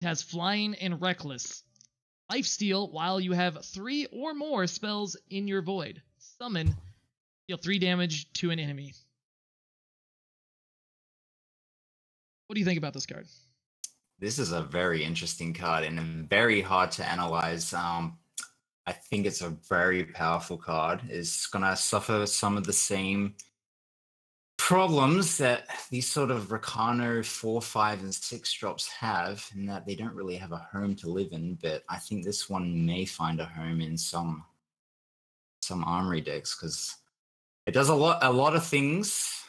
A: It has flying and reckless. Lifesteal while you have 3 or more spells in your void. Summon, deal 3 damage to an enemy. What do you think about this card?
B: This is a very interesting card and very hard to analyze. I think it's a very powerful card. It's gonna suffer some of the same problems that these sort of Rakano 4, 5, and 6 drops have, in that they don't really have a home to live in. But I think this one may find a home in some armory decks, because it does a lot of things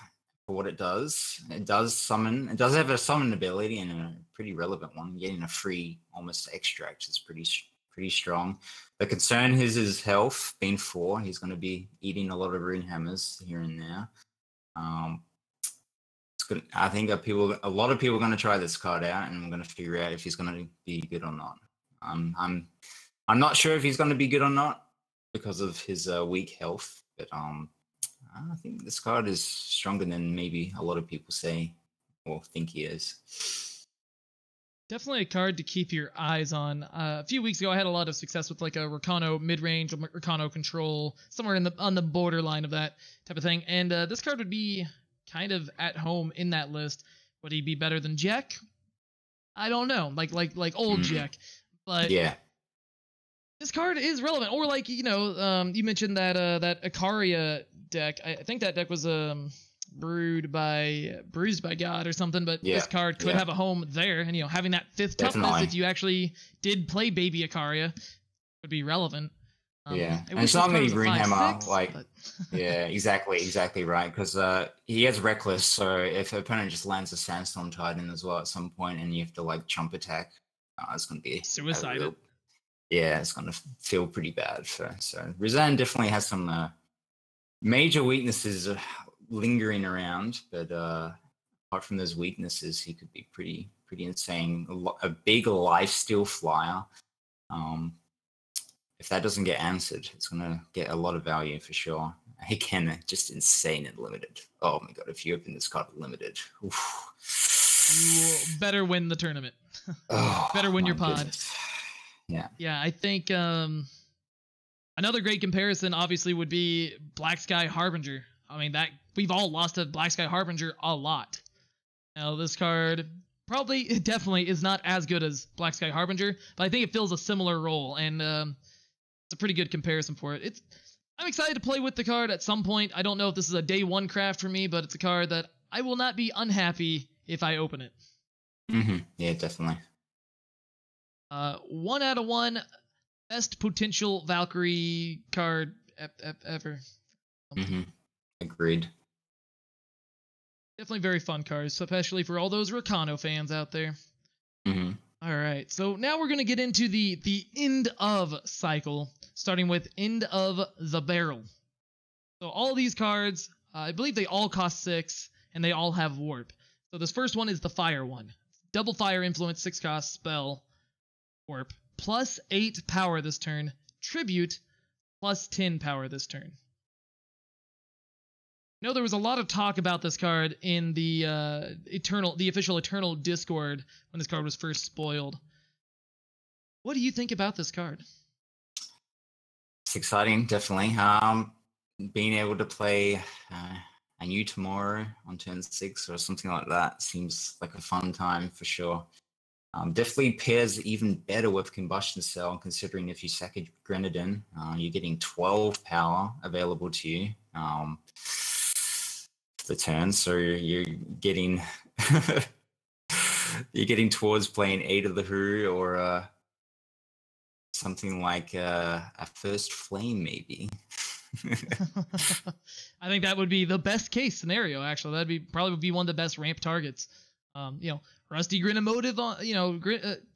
B: for what it does. It does summon. It does have a summon ability, and a pretty relevant one. Getting a free almost extract is pretty strong. The concern is his health. Being 4, he's going to be eating a lot of rune hammers here and there. It's good. I think a lot of people are going to try this card out, and we're going to figure out if he's going to be good or not. I'm not sure if he's going to be good or not because of his weak health, but I think this card is stronger than maybe a lot of people say or think he is.
A: Definitely a card to keep your eyes on. A few weeks ago, I had a lot of success with like a Rakano mid-range, a Rakano control, somewhere on the borderline of that type of thing. And this card would be kind of at home in that list. Would he be better than Jack? I don't know. Like old Jack, but
B: yeah,
A: this card is relevant. Or like you mentioned that Ikaria deck. I think that deck was bruised by God or something, but this card could have a home there, and having that 5th toughness, if you actually did play Baby Ikaria, would be relevant.
B: And it's not going to be Runehammer, yeah, exactly right, because he has reckless, so if an opponent just lands a Sandstorm Titan as well at some point, and you have to like chump attack, it's going to be
A: suicide.
B: It's going to feel pretty bad. So Razan definitely has some major weaknesses lingering around, but apart from those weaknesses, he could be pretty insane. A big lifesteal flyer. If that doesn't get answered, it's gonna get a lot of value for sure. Again, just insane and limited. Oh my god, if you open this card limited,
A: you better win the tournament. Better win your pod.
B: Goodness.
A: Yeah, I think another great comparison obviously would be Black Sky Harbinger. I mean, that we've all lost to Black Sky Harbinger a lot. Now, this card definitely is not as good as Black Sky Harbinger, but I think it fills a similar role, and it's a pretty good comparison for it. I'm excited to play with the card at some point. I don't know if this is a day 1 craft for me, but it's a card that I will not be unhappy if I open it.
B: Yeah, definitely.
A: 1 out of 1 best potential Valkyrie card ever.
B: Agreed.
A: Definitely very fun cards, especially for all those Rakano fans out there. All right, so now we're going to get into the end of cycle, starting with End of the Barrel. So all these cards, I believe they all cost 6, and they all have warp. So this first one is the fire one. Double fire influence, 6 cost, spell, warp, plus 8 power this turn, tribute, plus 10 power this turn. I know there was a lot of talk about this card in the official Eternal Discord when this card was first spoiled. What do you think about this card?
B: It's exciting, definitely. Being able to play a new tomorrow on turn 6 or something like that seems like a fun time for sure. Definitely pairs even better with Combustion Cell, considering if you sack a Grenadin, you're getting 12 power available to you for the turn. So you're getting you're getting towards playing 8 of the Huru or something like a First Flame, maybe.
A: I think that would be the best case scenario. Actually, that'd be probably be one of the best ramp targets. Rusty Grinomotive on,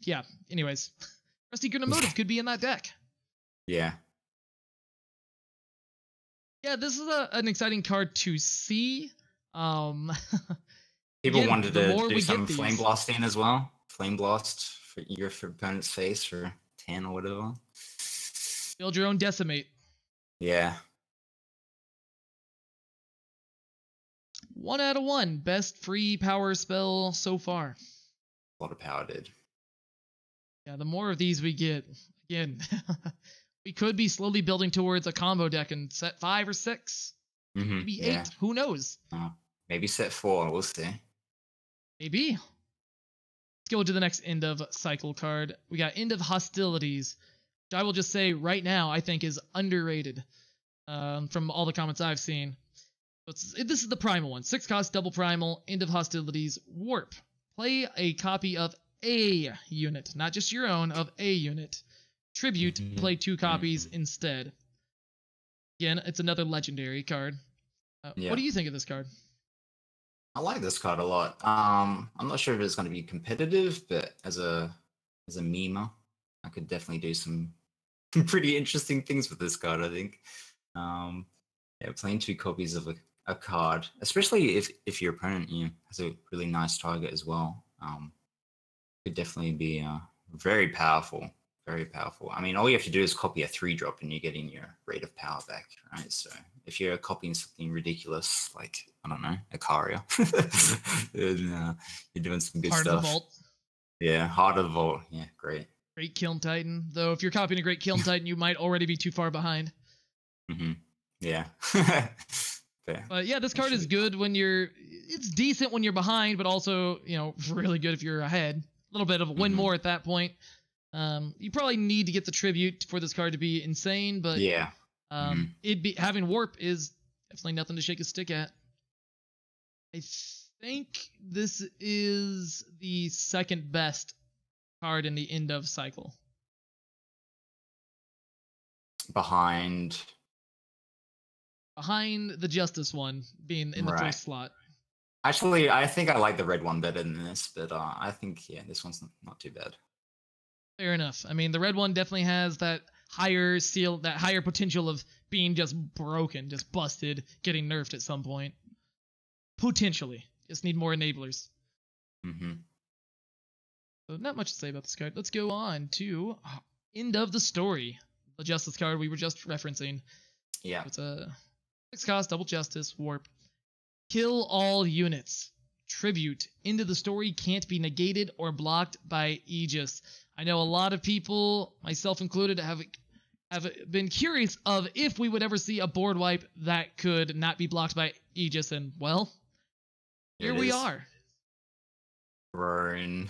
A: yeah. Anyways, Rusty Grinomotive could be in that deck.
B: Yeah.
A: Yeah, this is an exciting card to see.
B: People
A: again,
B: wanted to do some
A: these,
B: Flame Blasting as well. Flame Blast for your opponent's face for 10 or whatever.
A: Build your own Decimate.
B: Yeah.
A: 1 out of 1. Best free power spell so far.
B: A lot of power, dude.
A: Yeah, the more of these we get, again, we could be slowly building towards a combo deck in set 5 or 6. Maybe 8. Who knows?
B: Maybe set 4. We'll see.
A: Maybe. Let's go to the next end of cycle card. We got End of Hostilities, which I will just say right now I think is underrated from all the comments I've seen. This is the primal one. 6 cost, double primal, End of Hostilities, Warp. Play a copy of a unit, not just your own, of a unit. Tribute, play 2 copies instead. Again, it's another legendary card. What do you think of this card?
B: I like this card a lot. I'm not sure if it's going to be competitive, but as a memer, I could definitely do some pretty interesting things with this card, I think. Playing 2 copies of a card, especially if your opponent has a really nice target as well, could definitely be very powerful. Very powerful. I mean, all you have to do is copy a 3-drop and you're getting your rate of power back, right? So if you're copying something ridiculous, like, I don't know, Icaria, then, you're doing some good stuff.
A: Heart of the Vault.
B: Yeah, Heart of the Vault. Yeah, great.
A: Great Kiln Titan. Though if you're copying a Great Kiln Titan, you might already be too far behind.
B: Yeah.
A: But yeah, this card is good when it's decent when you're behind, but also, really good if you're ahead. A little bit of a win more at that point. You probably need to get the tribute for this card to be insane, but
B: yeah,
A: having Warp is definitely nothing to shake a stick at. I think this is the second best card in the End of cycle.
B: Behind
A: the Justice one being in the first slot.
B: Actually, I think I like the red one better than this, but I think this one's not too bad.
A: Fair enough. I mean, the red one definitely has that higher potential of being just broken, just busted, getting nerfed at some point. Potentially. Just need more enablers. So not much to say about this card. Let's go on to End of the Story. The Justice card we were just referencing.
B: Yeah.
A: It's a 6 cost, double Justice, Warp. Kill all units. Tribute. End of the Story can't be negated or blocked by Aegis. I know a lot of people, myself included, have been curious of if we would ever see a board wipe that could not be blocked by Aegis, and well, here we are.
B: Roaring.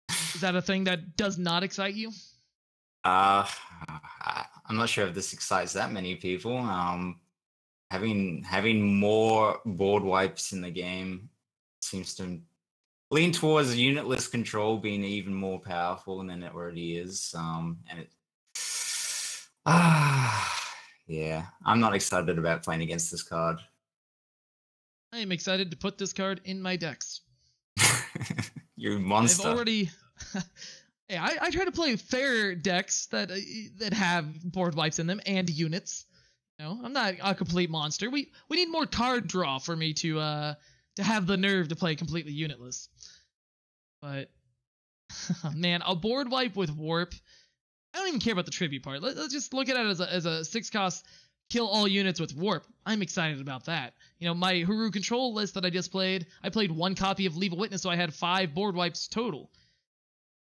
A: Is that a thing that does not excite you?
B: I'm not sure if this excites that many people. Having more board wipes in the game seems to lean towards unitless control being even more powerful than it already is. Yeah, I'm not excited about playing against this card.
A: I am excited to put this card in my decks.
B: You're a monster.
A: I've already. Hey, I try to play fair decks that have board wipes in them and units. I'm not a complete monster. We need more card draw for me to have the nerve to play completely unitless. But man, a board wipe with Warp. I don't even care about the tribute part. Let's just look at it as a 6 cost kill all units with Warp. I'm excited about that. My Huru control list that I just played, I played 1 copy of Leave a Witness, so I had 5 board wipes total.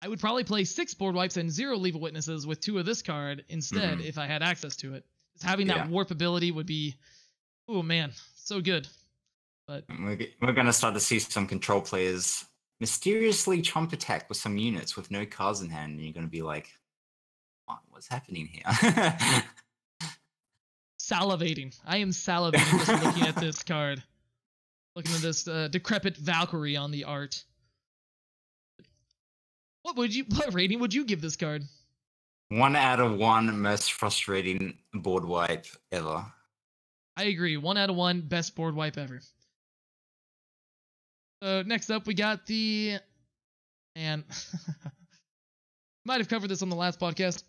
A: I would probably play 6 board wipes and 0 Leave a Witnesses with 2 of this card instead if I had access to it. Just having that Warp ability would be, oh man, so good. But
B: we're going to start to see some control players mysteriously chomp attack with some units with no cards in hand, and you're going to be like, what's happening here?
A: Salivating. I am salivating just looking at this card. Looking at this decrepit Valkyrie on the art. What rating would you give this card?
B: 1 out of 1 most frustrating board wipe ever.
A: I agree. 1 out of 1 best board wipe ever. So next up we got the might have covered this on the last podcast.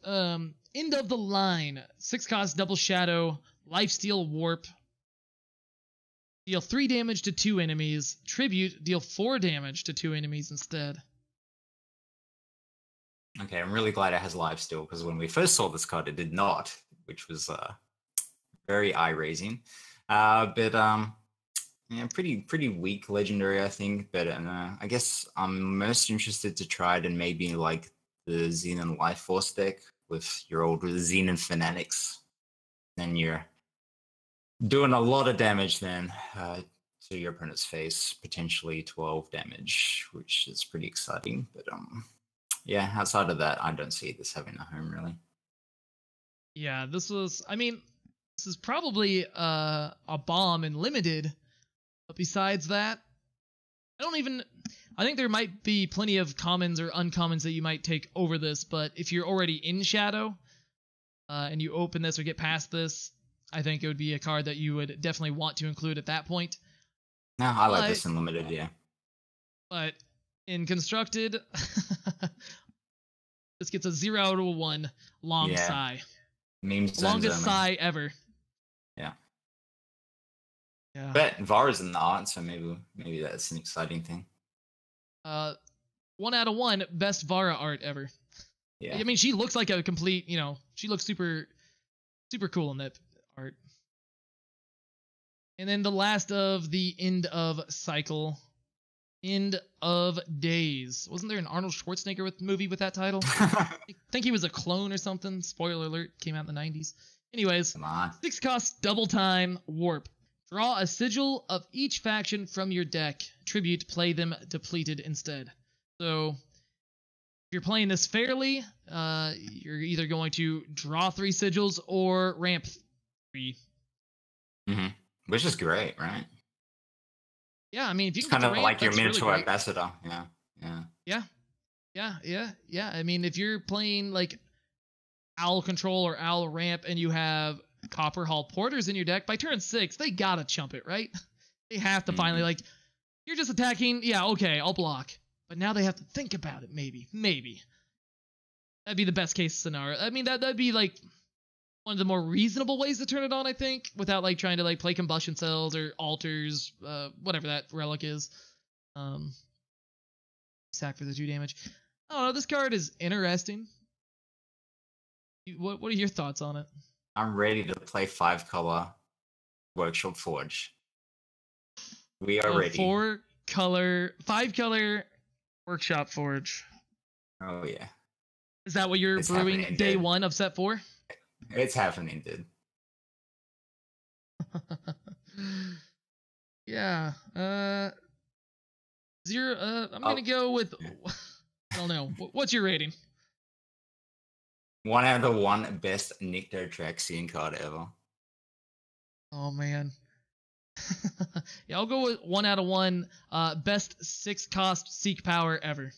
A: End of the line. 6 cost double shadow, lifesteal warp. Deal 3 damage to 2 enemies. Tribute, deal 4 damage to 2 enemies instead.
B: Okay, I'm really glad it has lifesteal, because when we first saw this card, it did not, which was very eye-raising. Yeah, pretty weak legendary, I think. But I guess I'm most interested to try it in maybe like the Xenon Life Force deck with your old Xenon Fanatics. Then you're doing a lot of damage then to your opponent's face, potentially 12 damage, which is pretty exciting. But yeah, outside of that, I don't see this having a home really.
A: Yeah, this is probably a bomb in limited, but besides that, I think there might be plenty of commons or uncommons that you might take over this, but if you're already in Shadow, and you open this or get past this, I think it would be a card that you would definitely want to include at that point.
B: No, I like this in limited, yeah.
A: But in constructed, this gets a 0 out of 1 long sigh.
B: Memes
A: longest sigh ever.
B: Yeah.
A: Yeah.
B: But Vara's in the art, so maybe that's an exciting thing.
A: 1 out of 1 best Vara art ever.
B: Yeah.
A: I mean, she looks like a complete, she looks super cool in that art. And then the last of the end of cycle, End of Days. Wasn't there an Arnold Schwarzenegger movie with that title? I think he was a clone or something. Spoiler alert, came out in the 90s. Anyways,
B: Come on.
A: 6 cost, double time, warp. Draw a sigil of each faction from your deck. Tribute, play them depleted instead. So, if you're playing this fairly, you're either going to draw 3 sigils or ramp 3.
B: Mm-hmm. Which is great, right?
A: Yeah, I mean, if you
B: it's
A: can
B: kind of
A: ramp,
B: like your miniature
A: really
B: ambassador. Yeah.
A: I mean, if you're playing like Owl Control or Owl Ramp and you have Copper Hall Porters in your deck, by turn 6, they gotta chump it, right? They have to finally, you're just attacking, yeah, okay, I'll block. But now they have to think about it, maybe. That'd be the best case scenario. I mean, that'd be like one of the more reasonable ways to turn it on, I think, without trying to play combustion cells or altars, whatever that relic is. Sack for the 2 damage. I don't know, this card is interesting. What are your thoughts on it?
B: I'm ready to play 5-color Workshop Forge. We are ready.
A: 5-color Workshop Forge.
B: Oh yeah.
A: Is that what you're brewing day 1 of set 4?
B: It's happening, dude.
A: Yeah. 0. I'm gonna go with. I don't know. What's your rating?
B: 1 out of 1 best Nyctotraxian card ever.
A: Oh man. Yeah, I'll go with 1 out of 1 best 6 cost Seek Power ever.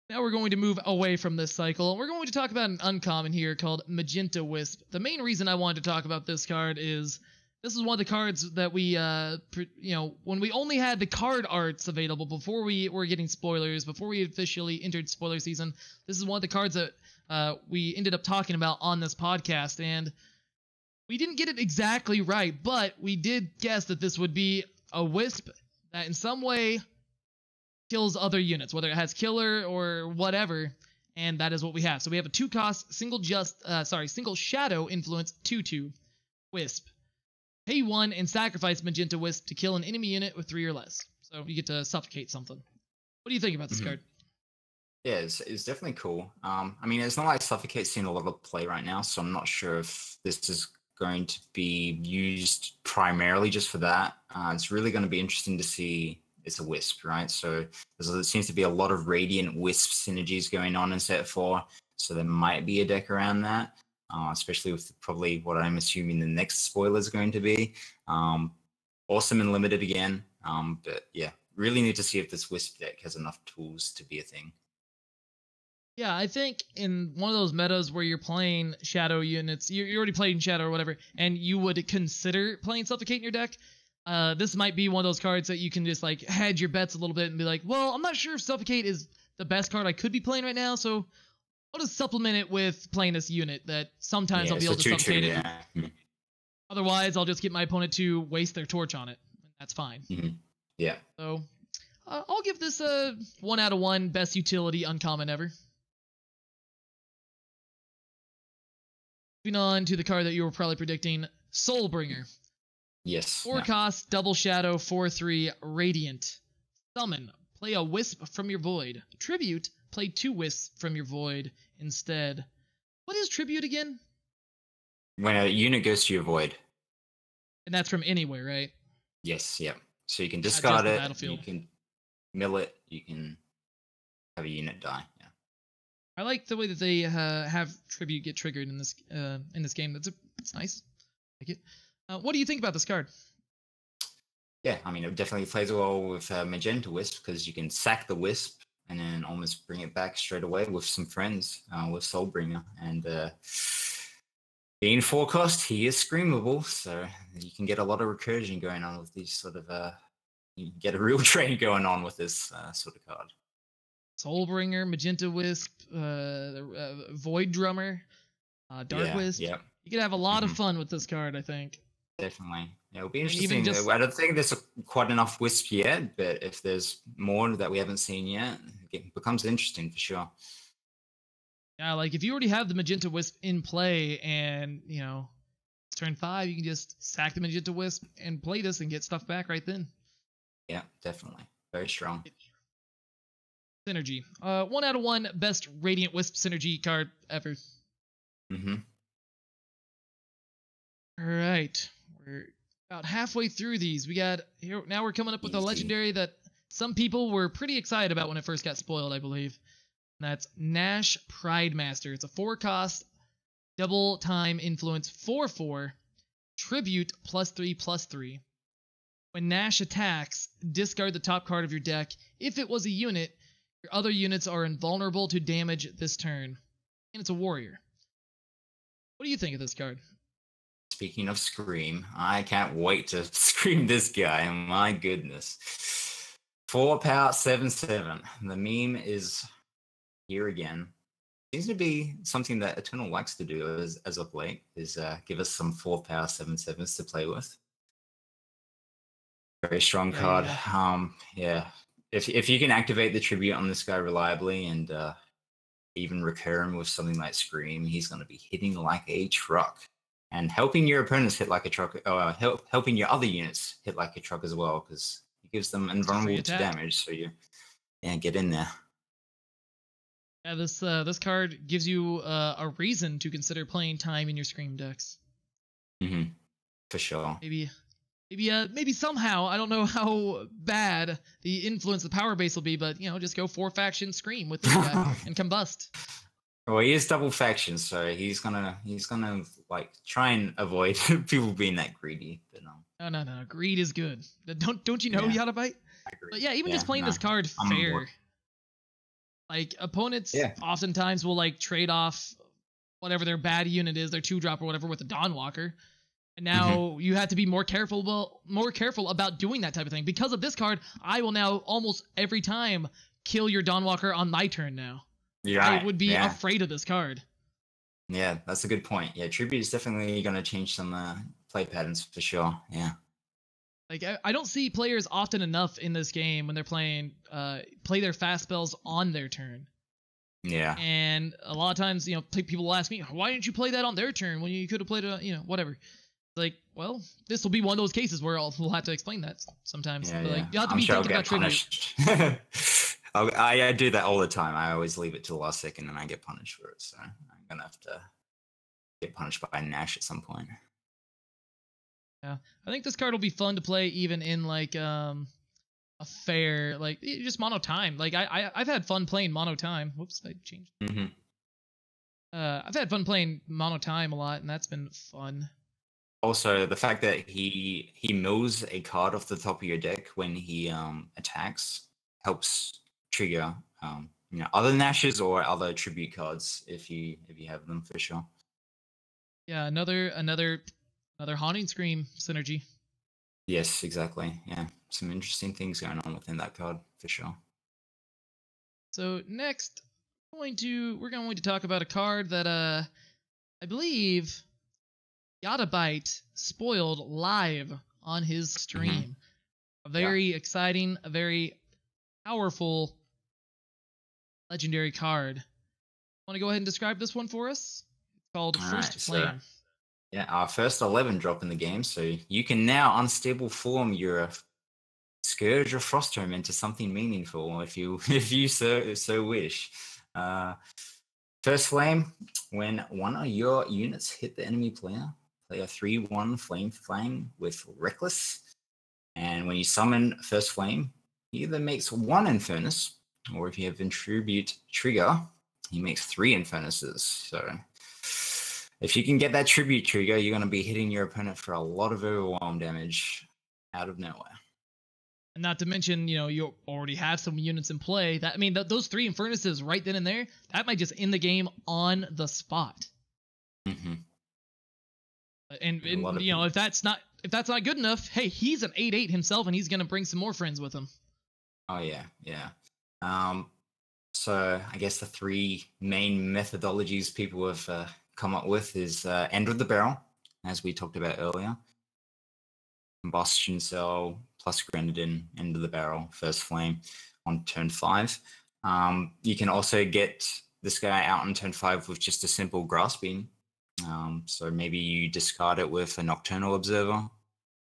A: Now we're going to move away from this cycle, and we're going to talk about an uncommon here called Magenta Wisp. The main reason I wanted to talk about this card is this is one of the cards that we, when we only had the card arts available before we were getting spoilers, before we officially entered spoiler season, this is one of the cards that we ended up talking about on this podcast, and we didn't get it exactly right, but we did guess that this would be a Wisp that in some way kills other units, whether it has killer or whatever, and that is what we have. So we have a 2-cost single shadow influence 2/2 Wisp. Pay 1 and sacrifice Magenta Wisp to kill an enemy unit with 3 or less. So you get to suffocate something. What do you think about this card?
B: Yeah, it's definitely cool. I mean, it's not like Suffocate's seen a lot of play right now, so I'm not sure if this is going to be used primarily just for that. It's really going to be interesting to see. It's a Wisp, right? So there seems to be a lot of Radiant Wisp synergies going on in set 4. So there might be a deck around that, especially with probably what I'm assuming the next spoiler is going to be. Awesome and limited again. But yeah, really need to see if this Wisp deck has enough tools to be a thing.
A: Yeah, I think in one of those metas where you're playing Shadow units, you're already playing Shadow or whatever, and you would consider playing Suffocate in your deck, this might be one of those cards that you can just like hedge your bets a little bit and be like, well, I'm not sure if Suffocate is the best card I could be playing right now, so I'll just supplement it with playing this unit that sometimes I'll be able to suffocate it.
B: Yeah.
A: Otherwise, I'll just get my opponent to waste their torch on it. That's fine.
B: Yeah.
A: So I'll give this a 1 out of 1 best utility uncommon ever. Moving on to the card that you were probably predicting, Soulbringer.
B: Yes.
A: 4 cost, double shadow, 4/3, radiant. Summon, play a Wisp from your void. Tribute, play 2 Wisps from your void instead. What is tribute again?
B: When a unit goes to your void.
A: And that's from anywhere, right?
B: Yes, yeah. So you can discard it,
A: battlefield.
B: You can mill it, you can have a unit die. Yeah.
A: I like the way that they have tribute get triggered in this game. That's nice. I like it. What do you think about this card?
B: Yeah, I mean, it definitely plays well with Magenta Wisp because you can sack the Wisp and then almost bring it back straight away with some friends with Soulbringer. And being 4 cost, he is screamable, so you can get a lot of recursion going on with these sort of. You can get a real train going on with this sort of card.
A: Soulbringer, Magenta Wisp, Void Drummer, Dark Wisp.
B: Yeah.
A: You could have a lot of fun with this card, I think.
B: Definitely. Yeah, it'll be interesting. I don't think there's quite enough Wisp yet, but if there's more that we haven't seen yet, it becomes interesting for sure.
A: Yeah, like if you already have the Magenta Wisp in play and, you know, it's turn 5, you can just sack the Magenta Wisp and play this and get stuff back right then.
B: Yeah, definitely. Very strong.
A: Synergy. 1 out of 1 best Radiant Wisp synergy card ever. All right. We're about halfway through these. We got here now. We're coming up with a legendary that some people were pretty excited about when it first got spoiled, I believe. And that's Nash Pridemaster. It's a 4 cost, double time influence 4/4, tribute +3/+3. When Nash attacks, discard the top card of your deck. If it was a unit, your other units are invulnerable to damage this turn. And it's a warrior. What do you think of this card?
B: Speaking of Scream, I can't wait to Scream this guy. My goodness. 4 power 7/7. The meme is here again. Seems to be something that Eternal likes to do as of late, is give us some 4 power 7/7s to play with. Very strong card. Yeah. If you can activate the tribute on this guy reliably and even recur him with something like Scream, he's going to be hitting like a truck. And helping your opponents hit like a truck, helping your other units hit like a truck as well, because it gives them invulnerable to damage. So you, get in there.
A: Yeah, this card gives you a reason to consider playing time in your Scream decks.
B: For sure.
A: Maybe somehow, I don't know how bad the influence the power base will be, but just go 4 faction Scream with this guy and combust.
B: Well, he is double faction, so he's gonna like try and avoid people being that greedy. But
A: no, greed is good. Don't you know, y0ttabyte? But yeah, even just playing this card fair. Like opponents oftentimes will like trade off whatever their bad unit is, their 2-drop or whatever, with a Dawnwalker. And now you have to be more careful about doing that type of thing. Because of this card, I will now almost every time kill your Dawnwalker on my turn now. I would be afraid of this card.
B: Yeah, that's a good point. Yeah, tribute is definitely going to change some play patterns for sure. Yeah.
A: Like I don't see players often enough in this game when they're playing play their fast spells on their turn.
B: Yeah.
A: And a lot of times, people will ask me, why didn't you play that on their turn when you could have played it, whatever. It's like, well, this will be one of those cases where we'll have to explain that sometimes.
B: Yeah,
A: but like, you have to be thinking about tribute.
B: I do that all the time. I always leave it to the last second and I get punished for it. So I'm going to have to get punished by Nash at some point.
A: Yeah, I think this card will be fun to play even in like a fair, like just mono time. Like I've had fun playing mono time. Whoops, I changed.
B: Mm-hmm.
A: I've had fun playing mono time a lot, and that's been fun.
B: Also, the fact that he mills a card off the top of your deck when he attacks helps trigger other Nashes or other tribute cards if you have them for sure.
A: Yeah, another Haunting Scream synergy.
B: Yes, exactly. Yeah, some interesting things going on within that card for sure.
A: So next, we're going to talk about a card that I believe y0ttabyte spoiled live on his stream. A very exciting, a very powerful legendary card. Want to go ahead and describe this one for us? It's called First Flame.
B: Yeah, our first 11 drop in the game, so you can now unstable form your Scourge or Frosttome into something meaningful if you so wish. First Flame, when one of your units hit the enemy player, play a 3/1 Flame Fang with Reckless, and when you summon First Flame, he either makes 1 Infernus, or if you have Intribute Trigger, he makes 3 Infernuses. So if you can get that Tribute Trigger, you're going to be hitting your opponent for a lot of overwhelm damage out of nowhere.
A: And not to mention, you already have some units in play. Those 3 Infernuses right then and there, that might just end the game on the spot.
B: Mm-hmm.
A: And if that's not good enough, hey, he's an 8/8 himself, and he's gonna bring some more friends with him.
B: Oh yeah. So I guess the 3 main methodologies people have come up with is End of the Barrel, as we talked about earlier. Combustion Cell plus Grenadin, End of the Barrel, First Flame on turn 5. You can also get this guy out on turn 5 with just a simple Grasping. So maybe you discard it with a Nocturnal Observer,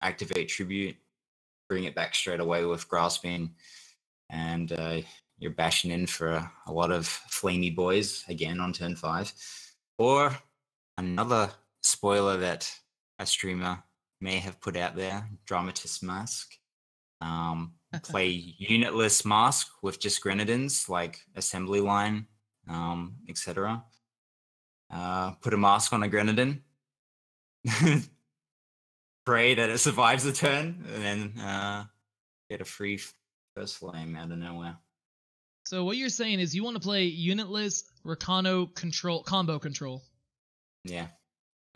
B: activate Tribute, bring it back straight away with Grasping, and you're bashing in for a lot of flamey boys again on turn 5. Or another spoiler that a streamer may have put out there, Dramatist Mask. Play unitless Mask with just Grenadins like Assembly Line, etc. Put a Mask on a Grenadin. Pray that it survives the turn, and then get a free First Flame out of nowhere.
A: So what you're saying is you want to play unitless Rakano combo control.
B: Yeah.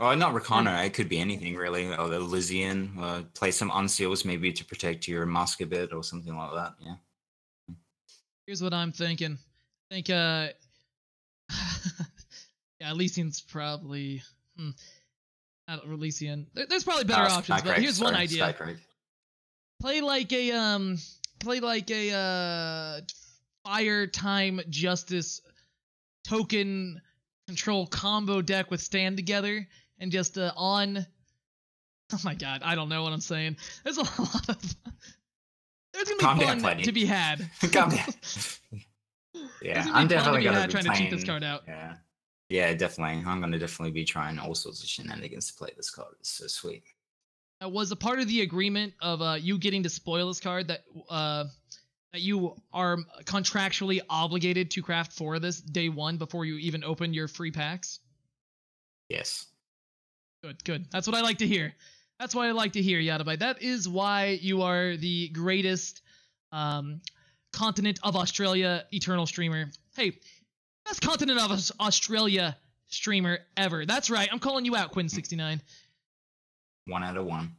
B: Oh, not Rakano. It could be anything really. Or the Elysian. Play some Unseals maybe to protect your Mask a bit or something like that. Yeah.
A: Here's what I'm thinking. I think yeah, Elysian's probably not Elysian. There's probably better options, but here's one idea. Play like a Fire Time Justice token control combo deck with Stand Together, and just on. Oh my god, I don't know what I'm saying. There's a lot of. There's gonna be fun to be had.
B: Calm down. Yeah, I'm definitely gonna be
A: trying to cheat this card out.
B: Yeah, definitely. I'm gonna definitely be trying all sorts of shenanigans to play this card. It's so sweet.
A: That was a part of the agreement of you getting to spoil this card that you are contractually obligated to craft for this day 1 before you even open your free packs?
B: Yes.
A: Good. That's what I like to hear. That's why I like to hear, y0ttabyte. That is why you are the greatest continent of Australia Eternal streamer. Hey, best continent of Australia streamer ever. That's right. I'm calling you out, Quinn69.
B: 1 out of 1.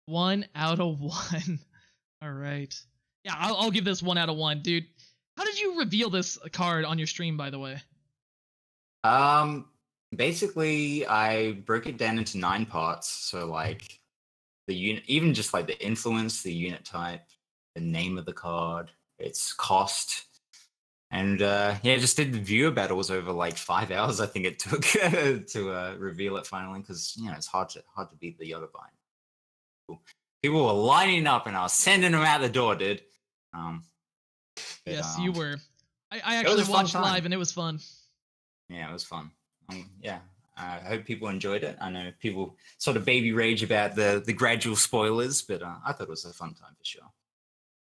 A: 1 out of 1. All right. Yeah, I'll give this 1 out of 1, dude. How did you reveal this card on your stream, by the way?
B: Basically, I broke it down into 9 parts. So, like, the unit, even just like the influence, the unit type, the name of the card, its cost, and just did the viewer battles over like 5 hours. I think it took to reveal it finally, because it's hard to beat the y0ttabyte. People were lining up, and I was sending them out the door, dude.
A: Yes, you were. I actually watched live, and it was fun.
B: Yeah, it was fun. I hope people enjoyed it. I know people sort of baby rage about the gradual spoilers, but I thought it was a fun time for sure.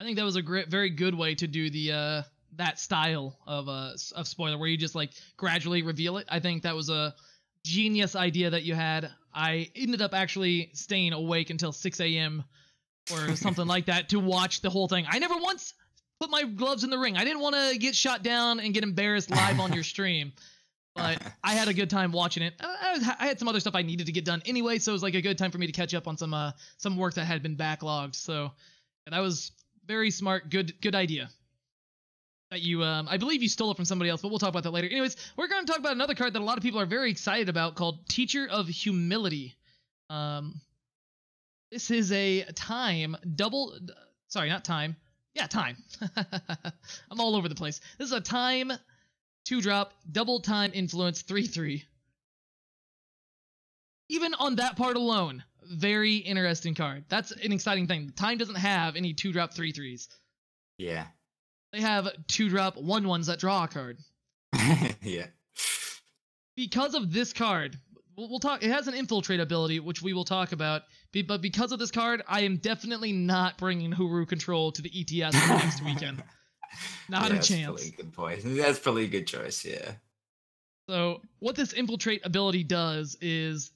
A: I think that was a very good way to do the that style of spoiler where you just like gradually reveal it. I think that was a genius idea that you had. I ended up actually staying awake until 6 a.m. or something like that to watch the whole thing. I never once put my gloves in the ring. I didn't want to get shot down and get embarrassed live on your stream, but I had a good time watching it. I had some other stuff I needed to get done anyway, so it was like a good time for me to catch up on some work that had been backlogged. So that was very smart, good idea. That you, I believe you stole it from somebody else, but we'll talk about that later. Anyways, we're going to talk about another card that a lot of people are very excited about called Teacher of Humility. This is a time. Yeah, time. I'm all over the place. This is a time 2-drop, double time influence 3/3. Even on that part alone, very interesting card. That's an exciting thing. Time doesn't have any 2-drop 3/3s.
B: Yeah.
A: They have 2-drop 1/1s that draw a card.
B: Yeah.
A: Because of this card, we'll talk. It has an infiltrate ability, which we will talk about. But because of this card, I am definitely not bringing Huru Control to the ETS next weekend. Not a chance.
B: That's probably a good point. That's probably a good choice, yeah.
A: So what this infiltrate ability does is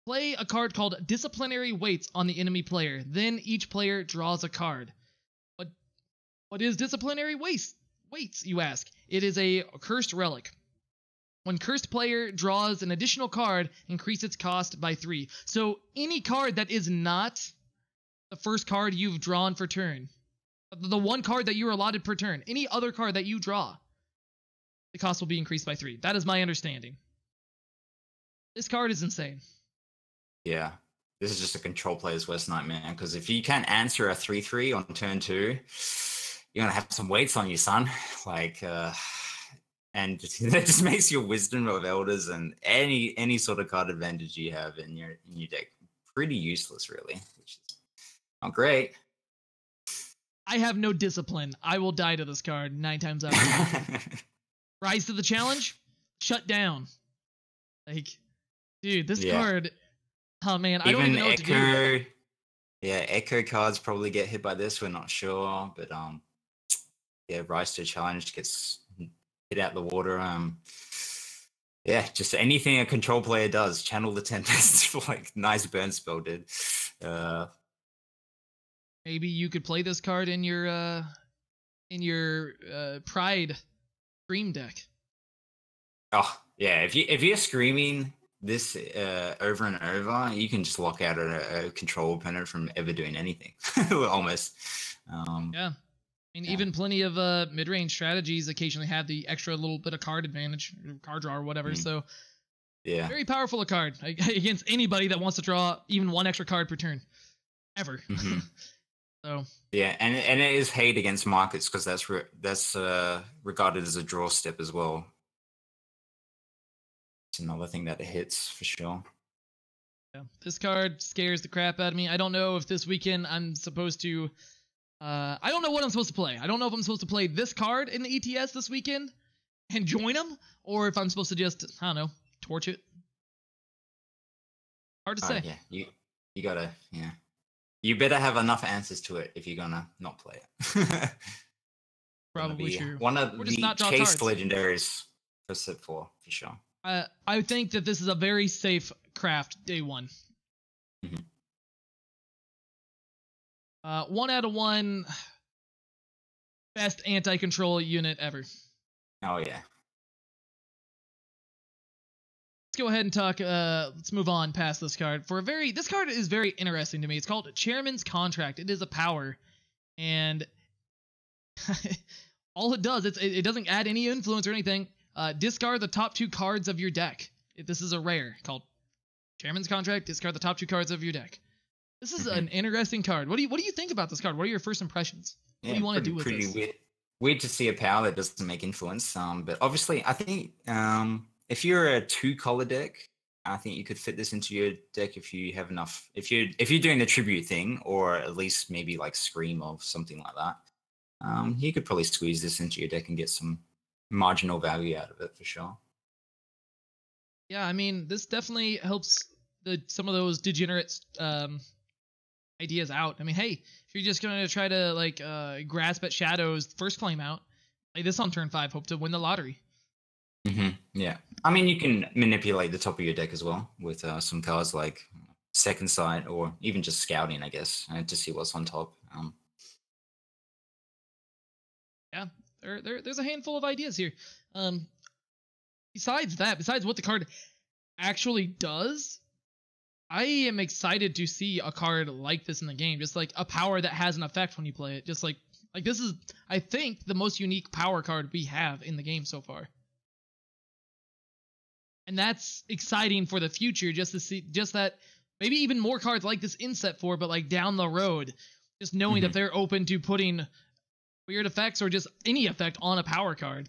A: play a card called Disciplinary Weights on the enemy player. Then each player draws a card. What is Disciplinary Weights, you ask? It is a cursed relic. When cursed player draws an additional card, increase its cost by 3. So any card that is not the first card you've drawn for turn, the one card that you're allotted per turn, any other card that you draw, the cost will be increased by 3. That is my understanding. This card is insane.
B: Yeah. This is just a control player's worst nightmare, because if you can't answer a 3/3 on turn 2, you're gonna have some weights on you, son. Like, and that just makes your Wisdom of Elders and any sort of card advantage you have in your deck pretty useless, really, which is not great.
A: I have no discipline. I will die to this card 9 times out of 10. Rise to the challenge, shut down. Like, dude, this card. Oh man, I don't even know what to do.
B: Yeah, Echo cards probably get hit by this. We're not sure, but yeah, Rise to Challenge gets hit out the water. Yeah, just anything a control player does, Channel the Tempest, like nice burn spell did.
A: Maybe you could play this card in your Pride Scream deck.
B: Oh yeah, if you're screaming this over and over, you can just lock out a control opponent from ever doing anything, almost.
A: Yeah. I mean, even plenty of mid-range strategies occasionally have the extra little bit of card advantage, card draw or whatever. So,
B: yeah,
A: very powerful a card against anybody that wants to draw even one extra card per turn, ever. So
B: yeah, and it is hate against markets because that's regarded as a draw step as well. It's another thing that it hits for sure.
A: Yeah, this card scares the crap out of me. I don't know if this weekend I'm supposed to. I don't know what I'm supposed to play. I don't know if I'm supposed to play this card in the ETS this weekend and join them, or if I'm supposed to just, I don't know, torch it. Hard to say.
B: Yeah, you gotta, yeah. You better have enough answers to it if you're gonna not play it.
A: Probably true.
B: One of the chase legendaries for set 4, for sure.
A: I think that this is a very safe craft day 1. 1 out of 1 best anti-control unit ever.
B: Oh yeah.
A: Let's go ahead and talk. Let's move on past this card. This card is very interesting to me. It's called Chairman's Contract. It is a power, and all it does, it doesn't add any influence or anything. Discard the top 2 cards of your deck. This is a rare called Chairman's Contract. Discard the top 2 cards of your deck. This is an interesting card. What do you think about this card? What are your first impressions? What do you want to do with this?
B: Weird to see a power that doesn't make influence. But obviously, I think if you're a 2-color deck, I think you could fit this into your deck if you have enough. If you're doing the tribute thing, or at least maybe like Scream or something like that, you could probably squeeze this into your deck and get some marginal value out of it for sure.
A: Yeah, I mean, this definitely helps some of those degenerate ideas out. I mean, hey, if you're just gonna try to like grasp at shadows first flame out, play this on turn 5, hope to win the lottery.
B: Yeah, I mean, you can manipulate the top of your deck as well with some cards like Second Sight or even just scouting, I guess, to see what's on top.
A: Yeah, there's a handful of ideas here. Besides that, besides what the card actually does, I am excited to see a card like this in the game. Just like a power that has an effect when you play it. Just like this is, I think, the most unique power card we have in the game so far. And that's exciting for the future, just to see, just that maybe even more cards like this in set 4, but like down the road, just knowing that they're open to putting weird effects or just any effect on a power card.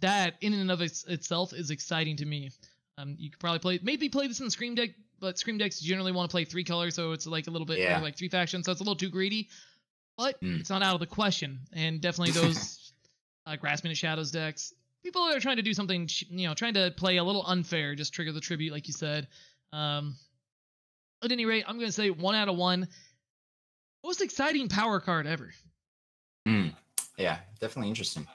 A: That in and of itself is exciting to me. You could probably maybe play this in the Scream deck, but Scream decks generally want to play 3 colors, so it's like a little bit like 3 factions, so it's a little too greedy. But it's not out of the question, and definitely those Grasping at Shadows decks, people are trying to do something, trying to play a little unfair, just trigger the tribute, like you said. At any rate, I'm going to say 1 out of 1. Most exciting power card ever.
B: Yeah, definitely interesting.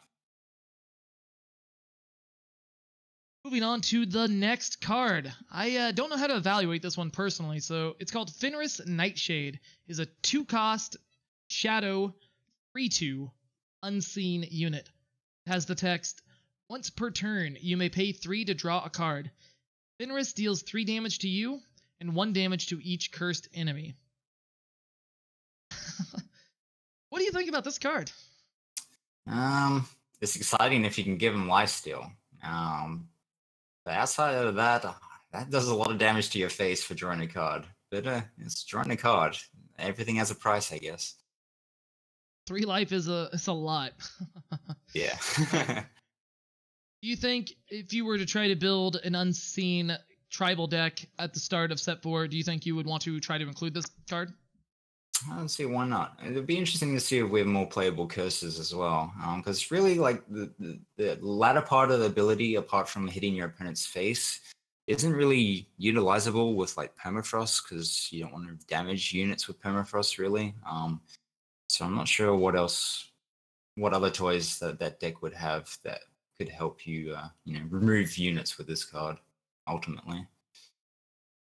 A: Moving on to the next card. I don't know how to evaluate this one personally, so it's called Fenris Nightshade. Is a 2-cost shadow 3/2 unseen unit. It has the text, once per turn, you may pay 3 to draw a card. Fenris deals 3 damage to you and 1 damage to each cursed enemy. What do you think about this card?
B: It's exciting if you can give him lifesteal. But outside of that, that does a lot of damage to your face for drawing a card. But it's drawing a card. Everything has a price, I guess.
A: 3 life is a lot.
B: Yeah.
A: Do you think if you were to try to build an unseen tribal deck at the start of set 4, do you think you would want to try to include this card?
B: I don't see why not. It'd be interesting to see if we have more playable curses as well. Because really, like, the latter part of the ability, apart from hitting your opponent's face, isn't really utilizable with, like, Permafrost, because you don't want to damage units with Permafrost, really. So I'm not sure what other toys that deck would have that could help you, remove units with this card, ultimately.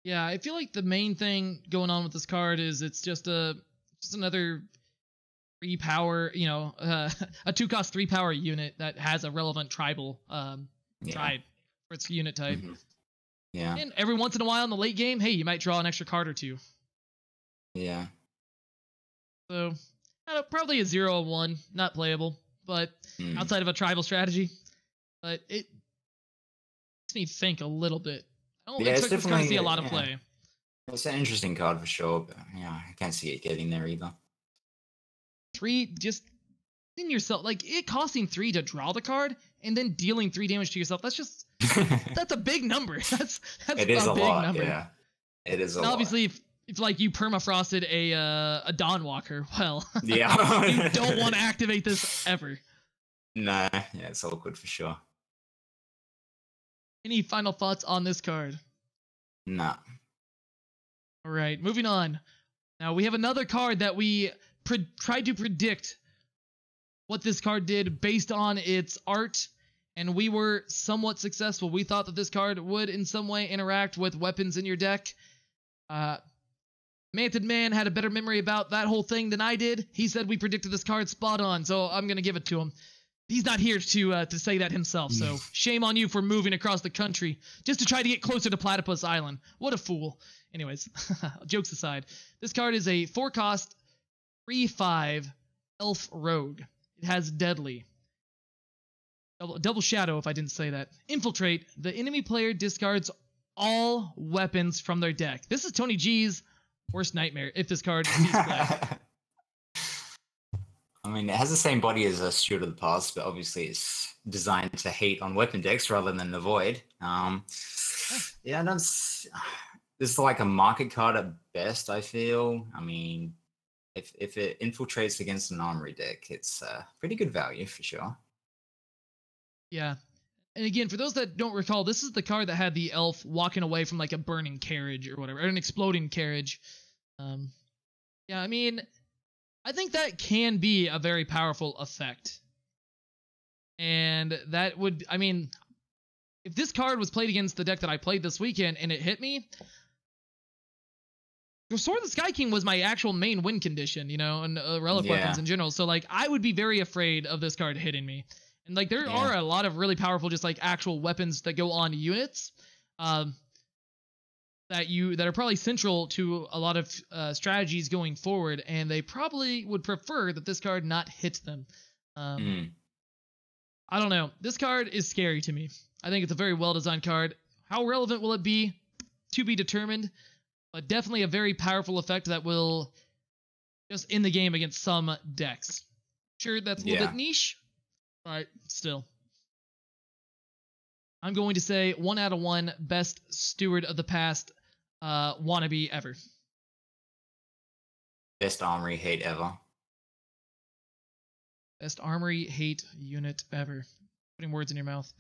A: Yeah, I feel like the main thing going on with this card is it's just another 3 power, a 2-cost 3 power unit that has a relevant tribal tribe for its unit type.
B: Yeah.
A: And every once in a while in the late game, hey, you might draw an extra card or 2.
B: Yeah.
A: So probably a 0/1, not playable, but outside of a tribal strategy. But it makes me think a little bit. I don't expect this card to see a lot of play.
B: It's an interesting card for sure, but I can't see it getting there either.
A: 3, just in yourself, like it costing 3 to draw the card and then dealing 3 damage to yourself. That's just that's a big number. That's
B: it is
A: a big
B: lot,
A: number.
B: Yeah, it is a lot.
A: Obviously, if like you permafrosted a Dawnwalker, well,
B: yeah,
A: you don't want to activate this ever.
B: Nah, yeah, it's awkward for sure.
A: Any final thoughts on this card?
B: Nah.
A: All right, moving on. Now we have another card that we tried to predict what this card did based on its art, and we were somewhat successful. We thought that this card would in some way interact with weapons in your deck. Mantid Man had a better memory about that whole thing than I did. He said we predicted this card spot on, so I'm going to give it to him. He's not here to say that himself, so shame on you for moving across the country just to try to get closer to Platypus Island. What a fool. Anyways, jokes aside, this card is a 4-cost 3/5 elf rogue. It has deadly. Double shadow, if I didn't say that. Infiltrate. The enemy player discards all weapons from their deck. This is Tony G's worst nightmare if this card sees play.
B: I mean, it has the same body as a Steward of the Past, but obviously it's designed to hate on weapon decks rather than avoid. Yeah, this is like a market card at best, I feel. I mean, if it infiltrates against an armory deck, it's pretty good value for sure.
A: Yeah. And again, for those that don't recall, this is the card that had the elf walking away from like a burning carriage or whatever, or an exploding carriage. Yeah, I mean, I think that can be a very powerful effect. And that would, I mean, if this card was played against the deck that I played this weekend and it hit me, Sword of the Sky King was my actual main win condition, you know, and relic weapons in general. So, like, I would be very afraid of this card hitting me. And, like, there are a lot of really powerful, just, like, actual weapons that go on units that are probably central to a lot of strategies going forward, and they probably would prefer that this card not hit them. I don't know. This card is scary to me. I think it's a very well-designed card. How relevant will it be? To be determined. But definitely a very powerful effect that will just end the game against some decks. Sure, that's a little bit niche, but still. I'm going to say 1 out of 1 best steward of the past wannabe ever.
B: Best armory hate ever.
A: Best armory hate unit ever. Putting words in your mouth.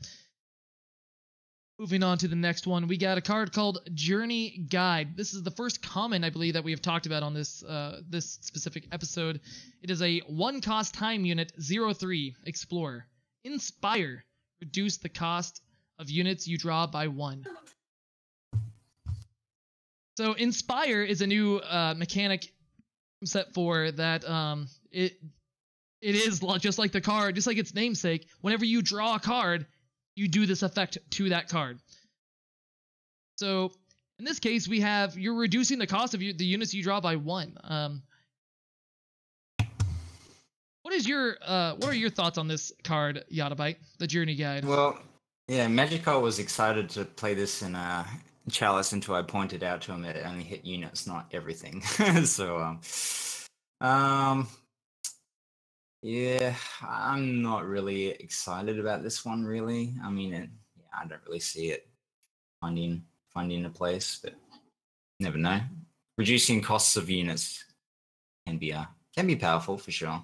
A: Moving on to the next one, we got a card called Journey Guide. This is the first common, I believe, that we have talked about on this this specific episode. It is a 1-cost time unit, 0/3, Explorer. Inspire. Reduce the cost of units you draw by 1. So Inspire is a new mechanic set for that. It is just like the card, just like its namesake. Whenever you draw a card, you do this effect to that card. So in this case, you're reducing the cost of the units you draw by 1. What are your thoughts on this card, y0ttabyte, the Journey Guide?
B: Well, yeah, Magical was excited to play this in Chalice until I pointed out to him that it only hit units, not everything. So, yeah, I'm not really excited about this one, really. I mean, I don't really see it finding a place, but never know. Reducing costs of units can be powerful for sure.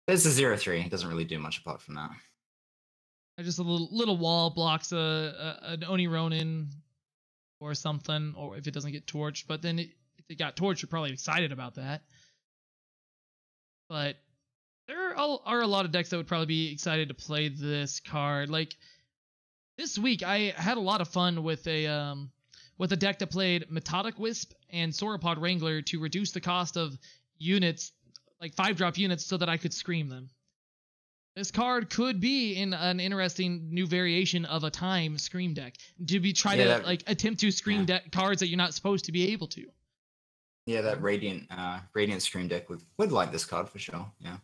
B: There's a 0/3. It doesn't really do much apart from that.
A: Just a little wall blocks an Oni Ronin or something, or if it doesn't get torched. But then if it got torched, you're probably excited about that. But there are a lot of decks that would probably be excited to play this card. Like this week, I had a lot of fun with a deck that played Methodic Wisp and Sauropod Wrangler to reduce the cost of units, like 5-drop units, so that I could scream them. This card could be in an interesting new variation of a time scream deck to attempt to scream deck cards that you're not supposed to be able to.
B: Yeah, that Radiant Scream deck would like this card for sure. Yeah.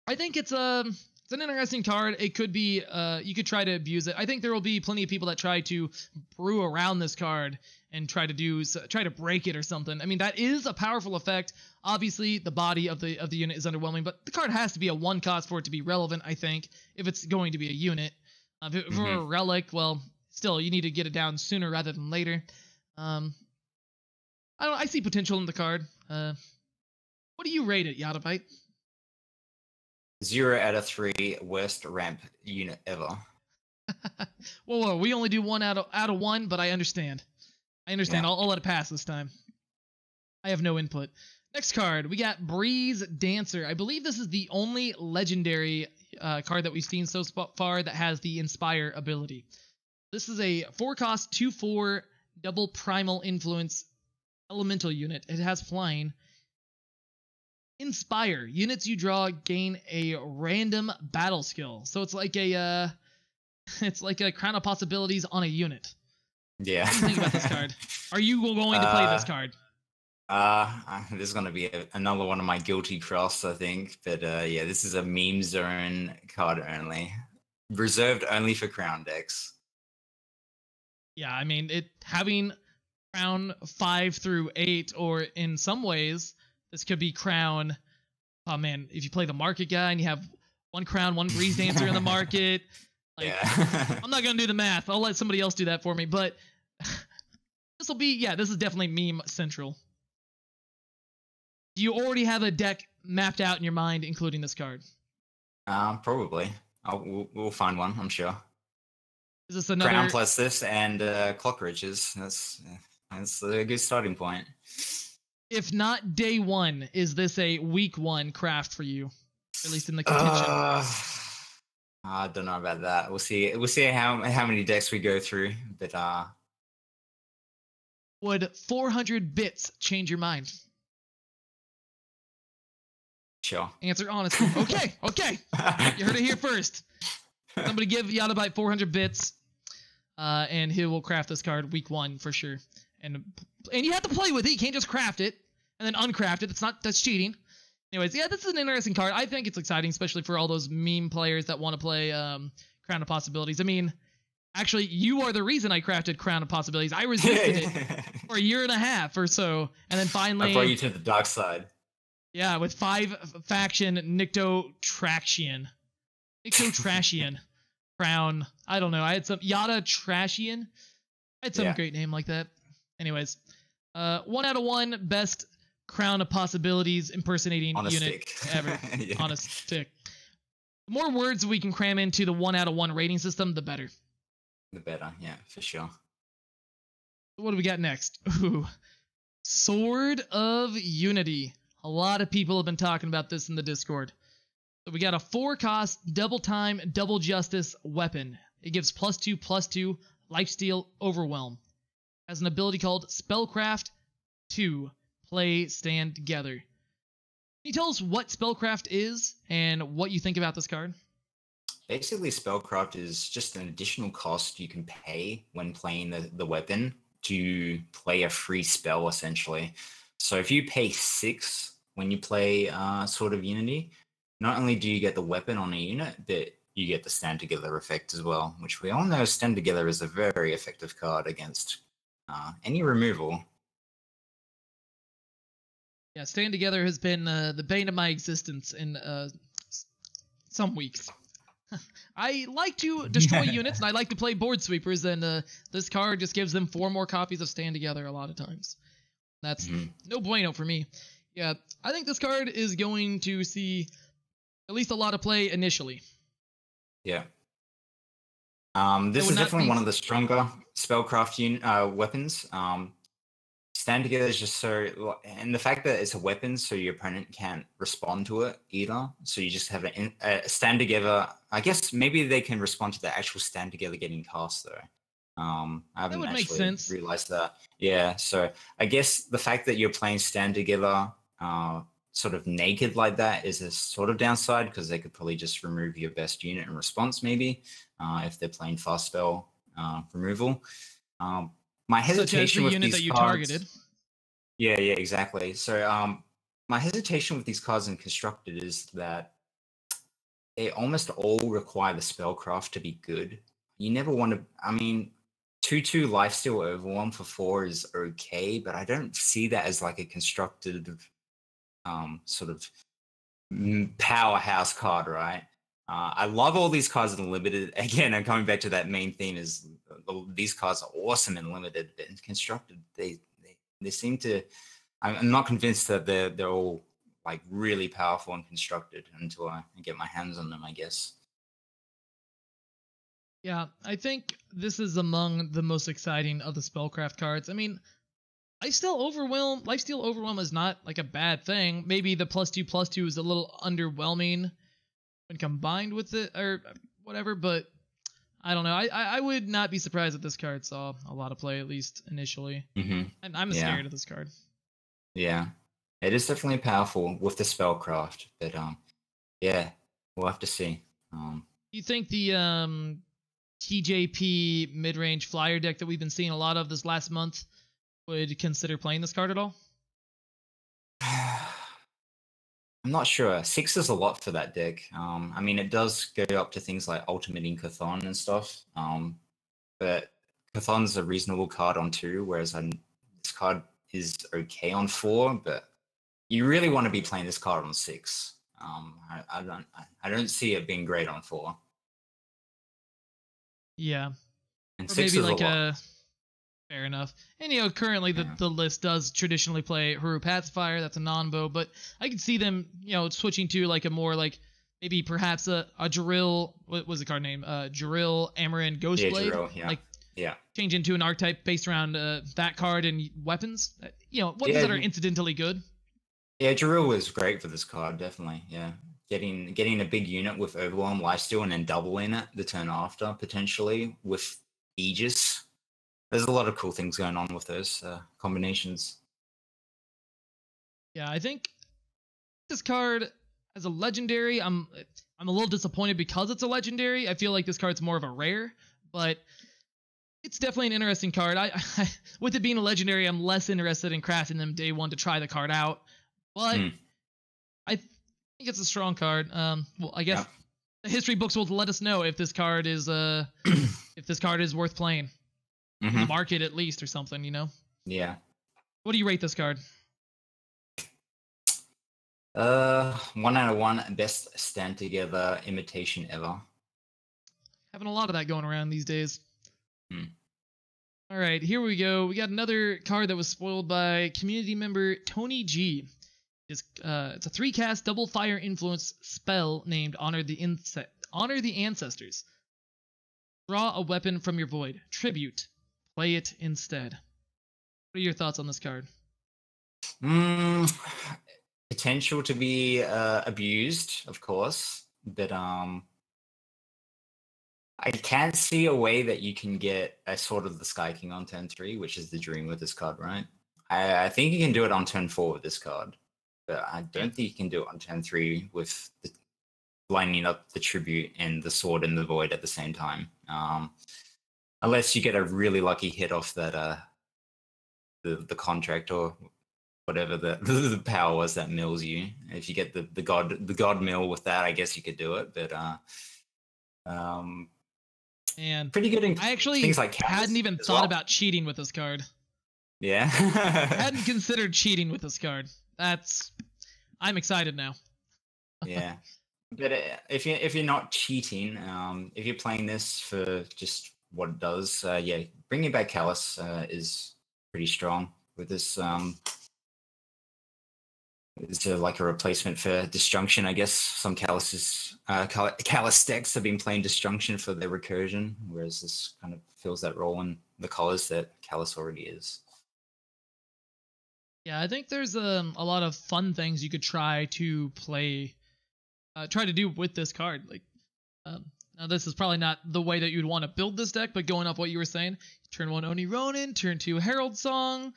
A: I think it's an interesting card. It could be you could try to abuse it. I think there will be plenty of people that try to brew around this card and try to break it or something. I mean, that is a powerful effect. Obviously, the body of the unit is underwhelming, but the card has to be a 1-cost for it to be relevant, I think, if it's going to be a unit. For a relic, well, still you need to get it down sooner rather than later. I see potential in the card. What do you rate it, y0ttabyte?
B: 0 out of 3 worst ramp unit ever.
A: Whoa, we only do 1 out of 1, but I understand. Yeah. I'll let it pass this time. I have no input. Next card, we got Breeze Dancer. I believe this is the only legendary card that we've seen so far that has the Inspire ability. This is a 4-cost 2/4 double primal influence elemental unit. It has flying. Inspire. Units you draw gain a random battle skill. So it's like a Crown of Possibilities on a unit.
B: Yeah.
A: What do you think about this card? Are you going to play this card?
B: This is going to be another one of my guilty cross, I think. But yeah, this is a meme zone card only. Reserved only for Crown decks.
A: Yeah, I mean, it having Crown 5 through 8, or in some ways, this could be Crown. Oh man, if you play the market guy and you have 1 Crown, 1 Breeze Dancer in the market. Like, yeah. I'm not going to do the math. I'll let somebody else do that for me. But this is definitely meme central. Do you already have a deck mapped out in your mind, including this card?
B: Probably. We'll find one, I'm sure.
A: Is this another
B: Crown plus this and clock riches. That's a good starting point.
A: If not day one, is this a week one craft for you? At least in the contention.
B: I don't know about that. We'll see. We'll see how many decks we go through. But
A: would 400 bits change your mind?
B: Sure.
A: Answer honestly. Okay. You heard it here first. Somebody give y0ttabyte 400 bits, and he will craft this card week one for sure. And you have to play with it. You can't just craft it and then uncraft it. That's cheating. Anyways, yeah, this is an interesting card. I think it's exciting, especially for all those meme players that want to play Crown of Possibilities. I mean, actually, you are the reason I crafted Crown of Possibilities. I resisted it for a year and a half or so, and then finally
B: I brought you to the dark side.
A: Yeah, with 5 faction Nictotraxian Crown. I don't know. I had some y0ttatrashian. I had some great name like that. Anyways, 1 out of 1 best Crown of Possibilities impersonating
B: on a
A: unit
B: stick.
A: ever. On a stick. The more words we can cram into the 1 out of 1 rating system, the better.
B: The better, yeah, for sure.
A: What do we got next? Ooh, Sword of Unity. A lot of people have been talking about this in the Discord. So we got a 4-cost, double time, double justice weapon. It gives +2/+2 lifesteal overwhelm. Has an ability called Spellcraft 2. Play stand together. Can you tell us what Spellcraft is and what you think about this card?
B: Basically, Spellcraft is just an additional cost you can pay when playing the weapon to play a free spell, essentially. So if you pay 6 when you play Sword of Unity, not only do you get the weapon on a unit, but you get the Stand Together effect as well, which we all know Stand Together is a very effective card against any removal.
A: Yeah, Stand Together has been the bane of my existence in some weeks. I like to destroy units, and I like to play board sweepers, and this card just gives them 4 more copies of Stand Together a lot of times. That's no bueno for me. Yeah, I think this card is going to see at least a lot of play initially.
B: Yeah. This is definitely one of the stronger Spellcraft weapons. Stand Together is just so, and the fact that it's a weapon, so your opponent can't respond to it either. So you just have a Stand Together. I guess maybe they can respond to the actual Stand Together getting cast though. I haven't actually realized that. Yeah, so I guess the fact that you're playing Stand Together sort of naked like that is a sort of downside, because they could probably just remove your best unit in response, maybe, if they're playing fast spell removal. My hesitation with these cards,
A: targeted.
B: Yeah, exactly. So my hesitation with these cards in Constructed is that they almost all require the Spellcraft to be good. You never want to, I mean, 2/2 lifesteal overwhelm for 4 is okay, but I don't see that as like a constructed sort of powerhouse card, right? I love all these cards in limited. Again, I'm coming back to that main theme, is these cards are awesome in limited, but in constructed, they seem to, I'm not convinced that they're all like really powerful and constructed until I get my hands on them, I guess.
A: Yeah, I think this is among the most exciting of the Spellcraft cards. I mean, Lifesteal Overwhelm is not like a bad thing. Maybe the +2/+2 is a little underwhelming when combined with it or whatever, but I don't know. I would not be surprised if this card saw a lot of play, at least initially. And I'm scared of this card.
B: Yeah, it is definitely powerful with the Spellcraft, but yeah, we'll have to see.
A: Do you think the TJP mid-range flyer deck that we've been seeing a lot of this last month would consider playing this card at all?
B: I'm not sure. 6 is a lot for that deck. I mean, it does go up to things like Ultimating Chthon and stuff, but Chthon's a reasonable card on 2, whereas this card is okay on 4, but you really want to be playing this card on 6. I don't see it being great on 4.
A: Yeah.
B: And
A: or
B: 6
A: maybe
B: is
A: like
B: a lot.
A: Fair enough. And, you know, currently the list does traditionally play Huru Pacifier. That's a non-bow, but I could see them, you know, switching to like a more like maybe perhaps a Drill. What was the card name? Drill, Amarin, Ghostblade.
B: Drill, yeah.
A: Like
B: Yeah.
A: change into an archetype based around that card and weapons. Weapons that are incidentally good.
B: Yeah, Drill was great for this card, definitely. Yeah. Getting a big unit with Overwhelm, Lifesteal, and then doubling it the turn after, potentially, with Aegis. There's a lot of cool things going on with those combinations.
A: Yeah, I think this card as a legendary, I'm a little disappointed because it's a legendary. I feel like this card's more of a rare, but it's definitely an interesting card. With it being a legendary, I'm less interested in crafting them day one to try the card out, but I think it's a strong card. Well, I guess the history books will let us know if this card is if this card is worth playing. In the market at least or something, Yeah. What do you rate this card?
B: 1 out of 1, best stand together imitation ever.
A: Having a lot of that going around these days. All right, here we go. We got another card that was spoiled by community member Tony G. It's a 3-cast double fire influence spell named Honor the Ancestors. Draw a weapon from your void. Tribute. Play it instead. What are your thoughts on this card?
B: Potential to be abused, of course, but I can't see a way that you can get a Sword of the Sky King on turn 3, which is the dream with this card, right? I think you can do it on turn 4 with this card, but I don't think you can do it on turn 3 with lining up the Tribute and the Sword in the Void at the same time. Unless you get a really lucky hit off that the contract or whatever the power was that mills you. If you get the god mill with that, I guess you could do it. But
A: and
B: pretty good.
A: I actually
B: things like
A: hadn't even thought about cheating with this card.
B: Yeah,
A: hadn't considered cheating with this card. I'm excited now.
B: Yeah, but if you're not cheating, if you're playing this for just what it does, yeah, bringing back Callus is pretty strong with this. It's like a replacement for Disjunction, I guess. Some Callus decks have been playing Disjunction for their recursion, whereas this kind of fills that role in the colors that Callus already is.
A: Yeah, I think there's a lot of fun things you could try to play, try to do with this card. Like, now this is probably not the way that you'd want to build this deck, but going off what you were saying, turn 1 Oni Ronin, turn 2 Herald Song,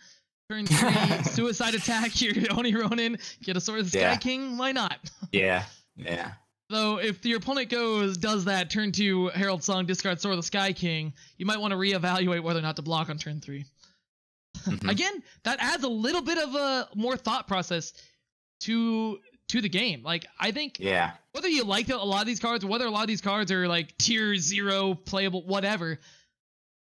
A: turn 3 Suicide Attack, your Oni Ronin, get a Sword of the Sky King, why not?
B: Yeah.
A: Though if your opponent does that, turn 2 Herald Song, discard Sword of the Sky King, you might want to reevaluate whether or not to block on turn 3. Again, that adds a little bit of a more thought process to the game. Like, I think whether you like a lot of these cards, or whether a lot of these cards are like tier 0 playable, whatever,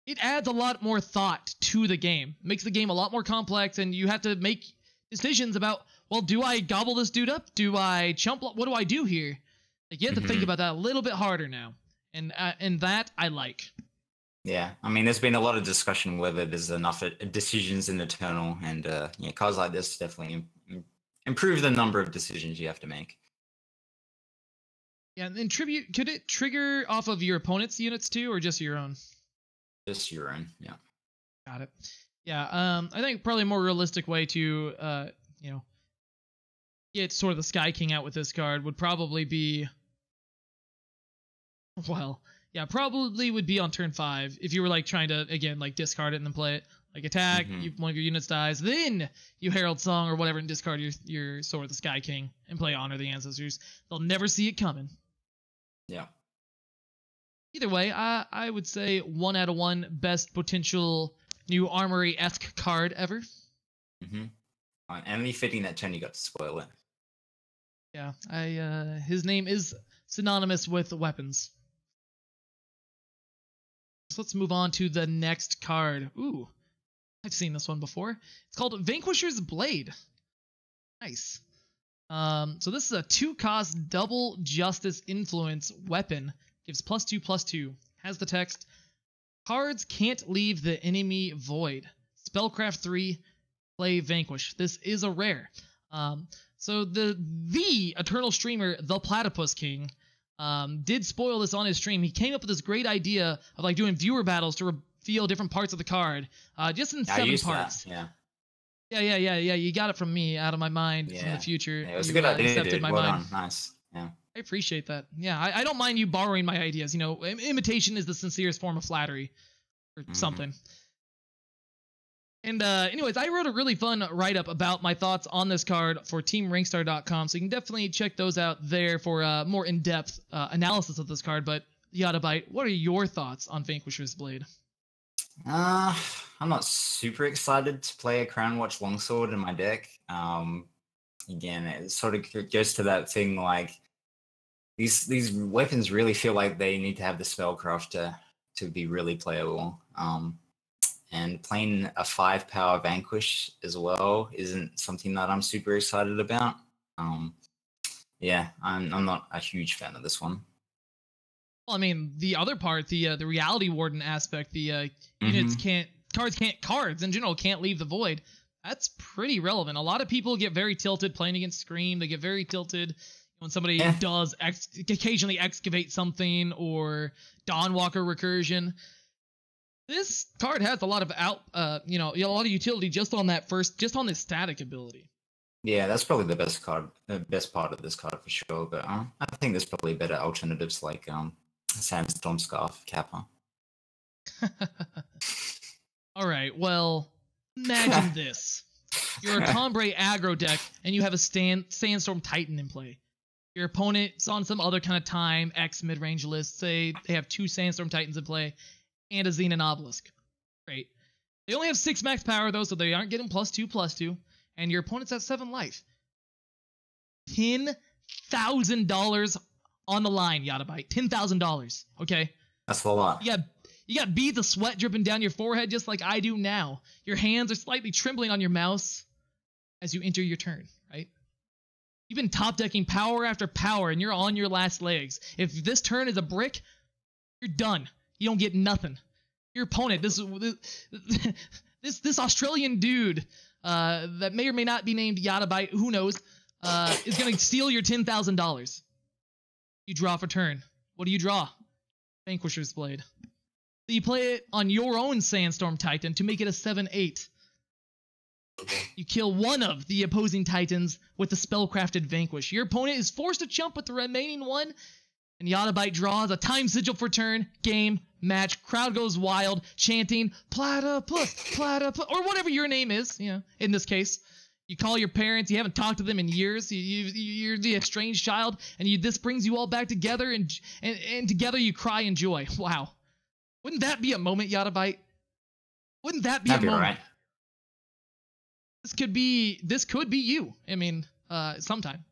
A: it adds a lot more thought to the game. It makes the game a lot more complex, and you have to make decisions about, well, do I gobble this dude up? Do I chump? What do I do here? Like, you have to think about that a little bit harder now, and that I like.
B: Yeah, I mean, there's been a lot of discussion whether there's enough decisions in Eternal, and cards like this definitely improve the number of decisions you have to make.
A: Yeah, and then Tribute, could it trigger off of your opponent's units too, or just your own?
B: Just your own, yeah.
A: Got it. Yeah, I think probably a more realistic way to, get sort of the Sky King out with this card would probably be, well, yeah, probably would be on turn 5 if you were like trying to, again, like discard it and then play it. Like attack, one of your units dies, then you Herald Song or whatever and discard your Sword of the Sky King and play Honor the Ancestors. They'll never see it coming.
B: Yeah.
A: Either way, I would say 1 out of 1 best potential new Armory-esque card ever.
B: And only fitting that Tony got to spoil it.
A: Yeah, his name is synonymous with weapons. So let's move on to the next card. Ooh, I've seen this one before. It's called Vanquisher's Blade. Nice. So this is a 2-cost double justice influence weapon. Gives +2/+2. Has the text, cards can't leave the enemy void. Spellcraft 3, play Vanquish. This is a rare. So the eternal streamer, ThePlatypusKing, did spoil this on his stream. He came up with this great idea of like doing viewer battles to reveal different parts of the card, just in 7 parts.
B: That,
A: yeah. You got it from me, out of my mind, from the future.
B: Yeah, it was a good idea, dude.
A: My
B: well
A: mind.
B: done. Nice. Yeah.
A: I appreciate that. Yeah, I don't mind you borrowing my ideas. You know, imitation is the sincerest form of flattery, or something. And anyways, I wrote a really fun write-up about my thoughts on this card for TeamRankstar.com, so you can definitely check those out there for more in-depth analysis of this card. But y0ttabyte, what are your thoughts on Vanquisher's Blade?
B: I'm not super excited to play a Crown Watch Longsword in my deck. Again, it sort of goes to that thing like these weapons really feel like they need to have the spellcraft to be really playable. And playing a 5-power Vanquish as well isn't something that I'm super excited about. Yeah, I'm not a huge fan of this one.
A: Well, I mean, the other part, the Reality Warden aspect, the units cards in general can't leave the void. That's pretty relevant. A lot of people get very tilted playing against Scream. They get very tilted when somebody does occasionally excavate something or Dawnwalker recursion. This card has a lot of a lot of utility just on this static ability.
B: Yeah, that's probably the best part of this card for sure. But I think there's probably better alternatives like Sandstorm Scarf, Kappa.
A: All right, well, imagine this. You're a Combray aggro deck, and you have a Sandstorm Titan in play. Your opponent's on some other kind of time X mid-range list. Say they have 2 Sandstorm Titans in play and a Xenon Obelisk. Great. They only have 6 max power, though, so they aren't getting +2/+2. And your opponent's at 7 life. $10,000 on the line, y0ttabyte. $10,000. Okay?
B: That's a lot.
A: You got beads of sweat dripping down your forehead just like I do now. Your hands are slightly trembling on your mouse as you enter your turn, right? You've been top decking power after power, and you're on your last legs. If this turn is a brick, you're done. You don't get nothing. Your opponent, this Australian dude that may or may not be named y0ttabyte, who knows, is going to steal your $10,000. You draw for turn. What do you draw? Vanquisher's Blade. So you play it on your own Sandstorm Titan to make it a 7/8. You kill one of the opposing Titans with the spellcrafted Vanquish. Your opponent is forced to jump with the remaining one, and y0ttabyte draws a time sigil for turn, game, match, crowd goes wild, chanting, platypus, platypus, or whatever your name is, in this case. You call your parents, you haven't talked to them in years, you're the estranged child, and this brings you all back together, and together you cry in joy. Wow. Wouldn't that be a moment, y0ttabyte? Wouldn't that be a moment? Right. This could be you. I mean, sometime.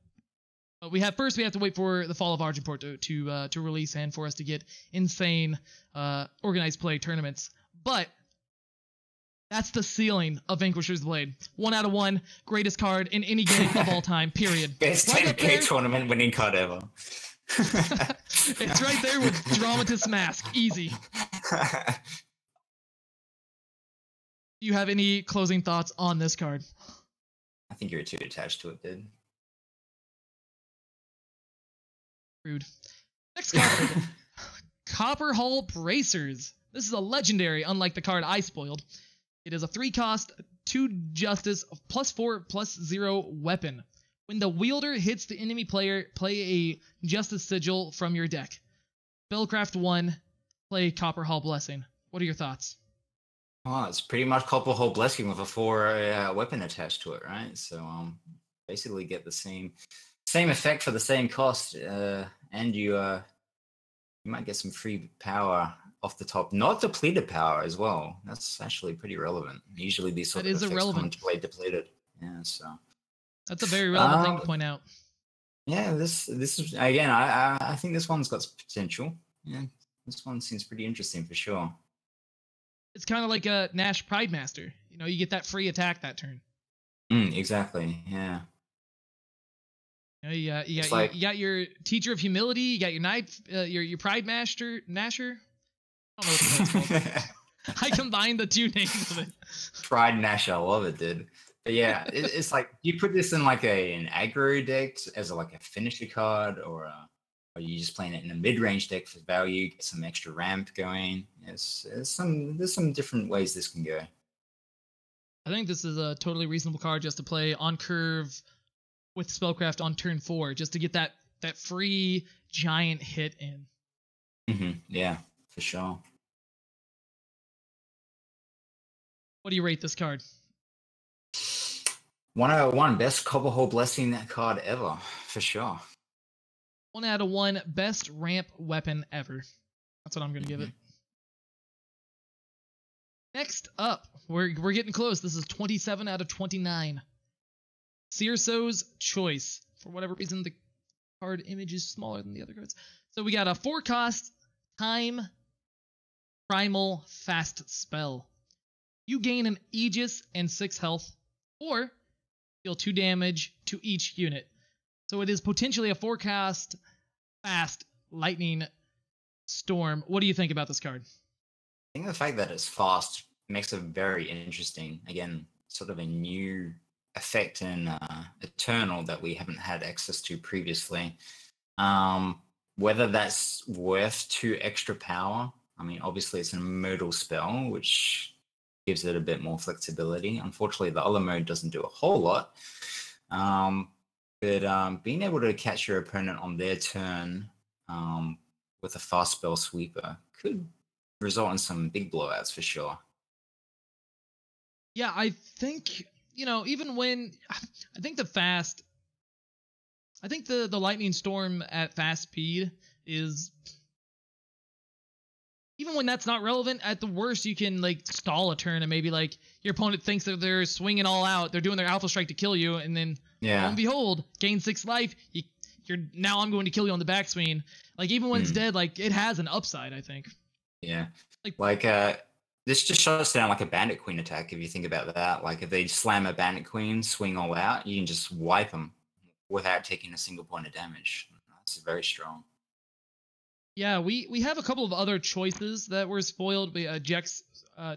A: But we have to wait for the Fall of Argenport to release and for us to get insane organized play tournaments. But that's the ceiling of Vanquisher's Blade. 1 out of 1, greatest card in any game of all time. Period.
B: Best 10K tournament winning card ever.
A: It's right there with Dramatist Mask. Easy. Do you have any closing thoughts on this card?
B: I think you're too attached to it, dude.
A: Rude. Next card. Copper Hull Bracers. This is a legendary, unlike the card I spoiled. It is a 3-cost, 2 justice, +4/+0 weapon. When the wielder hits the enemy player, play a Justice Sigil from your deck. Spellcraft 1, play Copper Hull Blessing. What are your thoughts?
B: Well, it's pretty much Copper Hull Blessing with a 4 weapon attached to it, right? So basically get the same effect for the same cost, and you might get some free power off the top. Not depleted power as well. That's actually pretty relevant. Usually these sort of effects come into play depleted. Yeah, so
A: that's a very relevant thing to point out.
B: Yeah, this is again. I think this one's got potential. Yeah, this one seems pretty interesting for sure.
A: It's kind of like a Nash Pride Master. You get that free attack that turn.
B: Exactly. Yeah.
A: You got your Teacher of Humility. You got your Pride Master Nasher. I don't know what that's called. I combined the 2 names of it.
B: Pride Nash, I love it, dude. But yeah, it's like you put this in like an aggro deck as like a finisher card, or are you just playing it in a mid-range deck for value, get some extra ramp going? There's some different ways this can go.
A: I think this is a totally reasonable card just to play on curve with Spellcraft on turn 4, just to get that free giant hit in.
B: Yeah, for sure.
A: What do you rate this card?
B: 1 out of 1, best Copperhole Blessing card ever, for sure.
A: 1 out of 1, best ramp weapon ever. That's what I'm going to give it. Next up, we're getting close. This is 27 out of 29. Searso's Choice. For whatever reason, the card image is smaller than the other cards. So we got a 4-cost time primal fast spell. You gain an Aegis and 6 health, or deal 2 damage to each unit. So it is potentially a 4-cost fast lightning storm. What do you think about this card?
B: I think the fact that it's fast makes it very interesting. Again, sort of a new effect in Eternal that we haven't had access to previously. Whether that's worth 2 extra power, I mean, obviously it's a modal spell, which gives it a bit more flexibility. Unfortunately, the other mode doesn't do a whole lot. But being able to catch your opponent on their turn with a fast spell sweeper could result in some big blowouts for sure.
A: Yeah, I think, even when I think the lightning storm at fast speed is, even when that's not relevant, at the worst you can like stall a turn and maybe like your opponent thinks that they're swinging all out, they're doing their alpha strike to kill you, and then lo and behold, gain 6 life. Now I'm going to kill you on the backswing. Like even when it's dead, like it has an upside, I think.
B: Yeah, like this just shuts down like a Bandit Queen attack if you think about that. Like if they slam a Bandit Queen, swing all out, you can just wipe them without taking a single point of damage. That's very strong.
A: Yeah, we have a couple of other choices that were spoiled. Jex's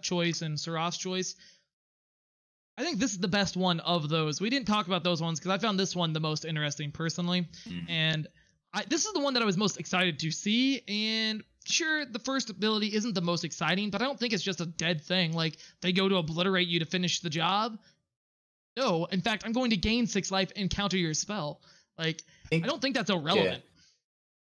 A: choice and Seraf's choice. I think this is the best one of those. We didn't talk about those ones because I found this one the most interesting personally. And this is the one that I was most excited to see. And sure, the first ability isn't the most exciting, but I don't think it's just a dead thing. Like, they go to obliterate you to finish the job. No, in fact, I'm going to gain 6 life and counter your spell. Like, I don't think that's irrelevant.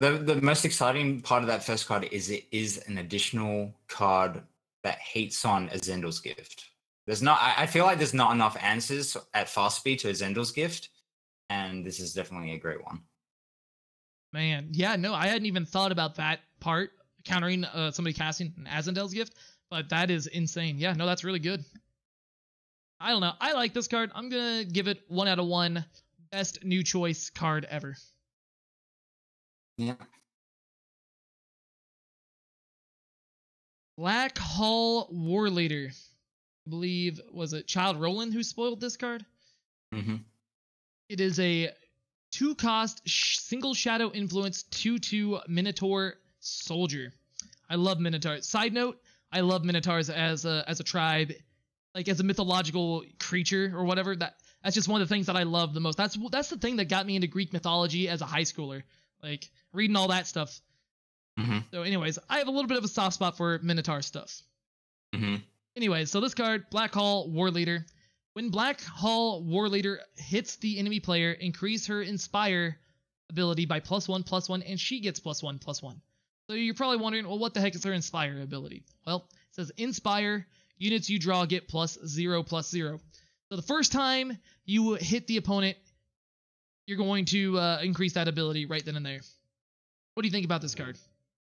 B: Yeah. The most exciting part of that first card is it is an additional card that hates on Azendel's Gift. I feel like there's not enough answers at fast speed to Azendel's Gift, and this is definitely a great one.
A: Man, yeah, no, I hadn't even thought about that part, countering somebody casting an Azendel's Gift, but that is insane. Yeah, no, that's really good. I don't know. I like this card. I'm going to give it 1 out of 1. Best new choice card ever.
B: Yeah.
A: Black Hall War Leader. I believe, was it Child Roland who spoiled this card? It is a 2-cost single shadow influence 2/2 Minotaur soldier. I love Minotaurs. Side note, I love Minotaurs as a tribe, like as a mythological creature or whatever. That's just one of the things that I love the most. That's the thing that got me into Greek mythology as a high schooler, like reading all that stuff. So anyways, I have a little bit of a soft spot for Minotaur stuff. Anyways, so this card, Black Hall War Leader. When Black Hall War Leader hits the enemy player, increase her Inspire ability by +1/+1, and she gets +1/+1. So you're probably wondering, well, what the heck is her Inspire ability? Well, it says Inspire, units you draw get +0/+0. So the first time you hit the opponent, you're going to increase that ability right then and there. What do you think about this card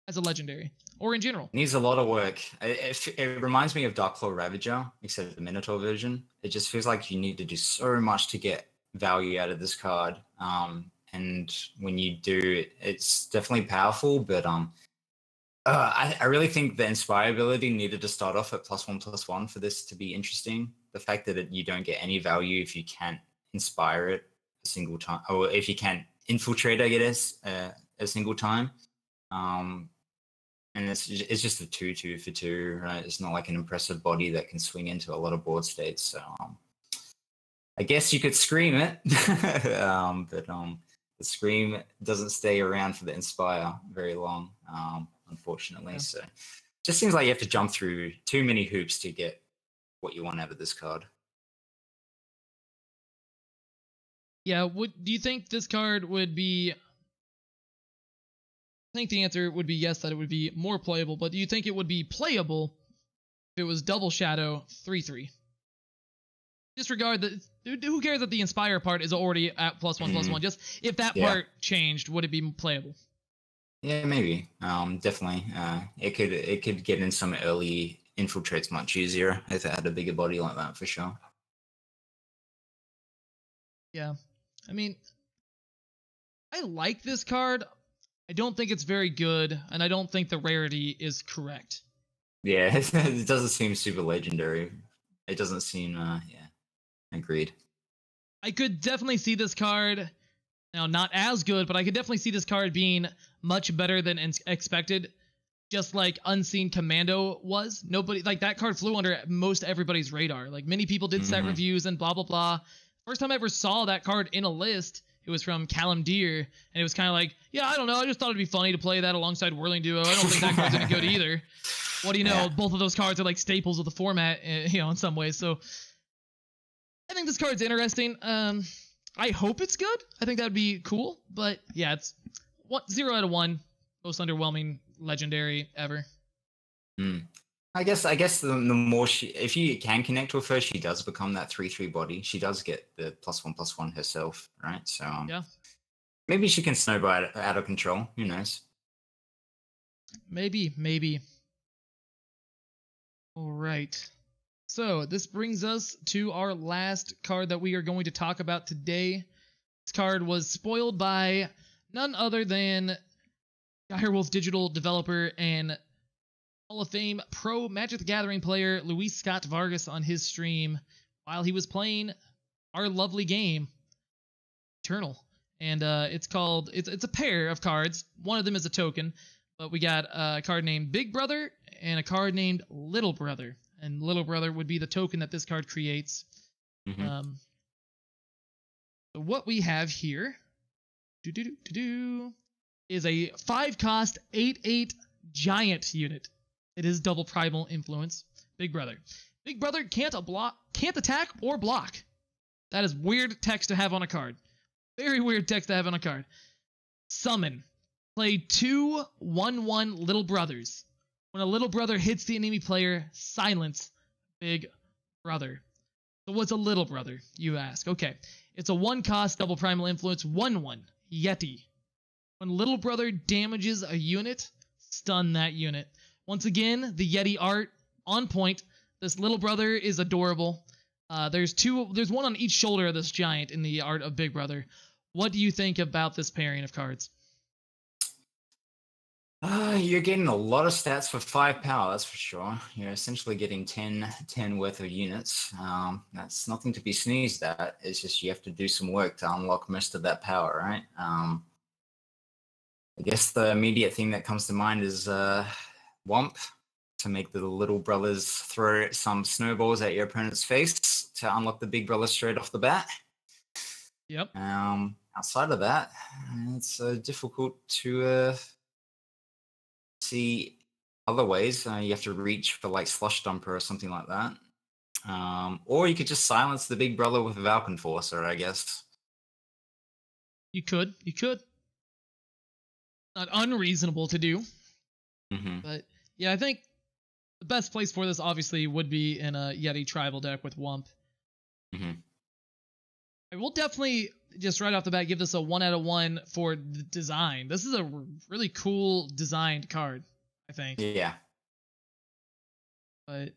A: as a legendary, or in general?
B: Needs a lot of work. It reminds me of Darklaw Ravager, except the Minotaur version. It just feels like you need to do so much to get value out of this card. And when you do, it's definitely powerful, but I really think the Inspire ability needed to start off at +1/+1 for this to be interesting. The fact that you don't get any value if you can't Inspire it a single time, or if you can't Infiltrate, I guess, a single time. And it's just a 2/2 for 2, right? It's not like an impressive body that can swing into a lot of board states. So I guess you could scream it, but the scream doesn't stay around for the inspire very long, unfortunately.
A: Yeah.
B: So just seems like you have to jump through too many hoops to get what you want out of this card.
A: Yeah, do you think this card would be... I think the answer would be yes, that it would be more playable, but do you think it would be playable if it was Double Shadow 3/3? Disregard the... Who cares that the Inspire part is already at +1/+1? Just if that part changed, would it be playable?
B: Yeah, maybe. Definitely. It could get in some early infiltrates much easier if it had a bigger body like that, for sure.
A: Yeah. I mean, I like this card. I don't think it's very good, and I don't think the rarity is correct.
B: Yeah, it doesn't seem super legendary. It doesn't seem, yeah, agreed.
A: I could definitely see this card, now not as good, but I could definitely see this card being much better than expected, just like Unseen Commando was. Nobody, like, that card flew under most everybody's radar. Like, many people did set reviews and blah, blah, blah. First time I ever saw that card in a list, it was from Callum Deer, and it was kind of like, yeah, I don't know, I just thought it'd be funny to play that alongside Whirling Duo. I don't think that card's any good either. What do you know? Both of those cards are like staples of the format, you know, in some ways. So I think this card's interesting. I hope it's good. I think that'd be cool. But yeah, it's 0 out of 1. Most underwhelming legendary ever.
B: I guess the more if you can connect with her, she does become that 3/3 body. She does get the +1/+1 herself, right? So
A: yeah,
B: maybe she can snowball out of control. Who knows?
A: Maybe. All right. So this brings us to our last card that we are going to talk about today. This card was spoiled by none other than Direwolf Digital developer and Hall of Fame pro Magic the Gathering player Luis Scott Vargas on his stream while he was playing our lovely game, Eternal. And it's a pair of cards. One of them is a token, but we got a card named Big Brother and a card named Little Brother. And Little Brother would be the token that this card creates. So what we have here is a 5-cost 8/8 giant unit. It is double primal influence. Big Brother. Big Brother can't attack or block. That is weird text to have on a card. Very weird text to have on a card. Summon. Play 2 1/1 Little Brothers. When a Little Brother hits the enemy player, silence Big Brother. So what's a Little Brother, you ask? Okay. It's a 1-cost double primal influence 1/1 Yeti. When Little Brother damages a unit, stun that unit. Once again, the Yeti art on point. This Little Brother is adorable. There's one on each shoulder of this giant in the art of Big Brother. What do you think about this pairing of cards?
B: You're getting a lot of stats for 5 power, that's for sure. You're essentially getting 10 worth of units. That's nothing to be sneezed at. It's just you have to do some work to unlock most of that power, right? I guess the immediate thing that comes to mind is Womp, to make the Little Brothers throw some snowballs at your opponent's face to unlock the Big Brother straight off the bat.
A: Yep.
B: Outside of that, it's difficult to see other ways. You have to reach for like Slush Dumper or something like that. Or you could just silence the Big Brother with Valk Enforcer, I guess.
A: You could. Not unreasonable to do. But yeah, I think the best place for this obviously would be in a Yeti tribal deck with Wump. I will definitely, just right off the bat, give this a 1 out of 1 for the design. This is a really cool designed card, I think.
B: Yeah.
A: But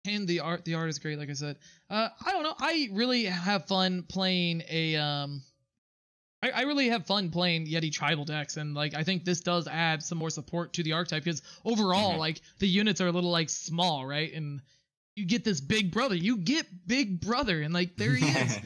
A: and the art is great, like I said. I don't know. I really have fun playing I really have fun playing Yeti tribal decks, and like I think this does add some more support to the archetype, because overall, like, the units are a little like small, right? And you get this Big Brother. You get Big Brother, and like there he is.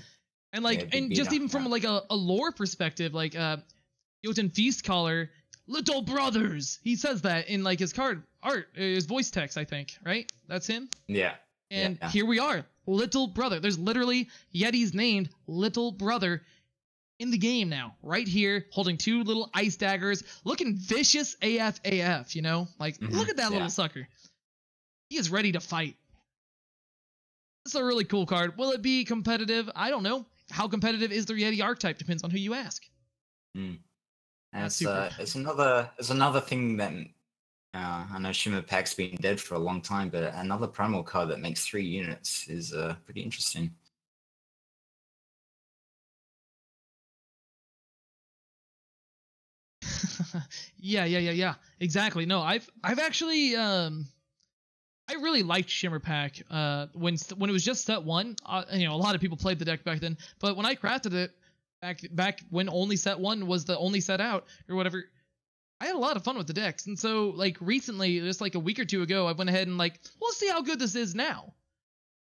A: And like, yeah, and just even from like a lore perspective, like Jotun Feastcaller, Little Brothers. He says that in like his card art, his voice text, I think, right? That's him.
B: Yeah.
A: And
B: Yeah.
A: here we are, Little Brother. There's literally Yetis named Little Brother in the game now, right here, holding 2 little ice daggers, looking vicious AF, you know? Like, look at that little sucker. He is ready to fight. It's a really cool card. Will it be competitive? I don't know. How competitive is the Yeti archetype? Depends on who you ask.
B: It's another thing that I know Shimmer Pack's been dead for a long time, but another promo card that makes 3 units is pretty interesting.
A: Yeah. Exactly. No, I've actually I really liked Shimmer Pack when it was just set 1. You know, a lot of people played the deck back then, but when I crafted it back when only set 1 was the only set out or whatever, I had a lot of fun with the decks. And so like recently, just like a week or 2 ago, I went ahead and like, well, let's see how good this is now.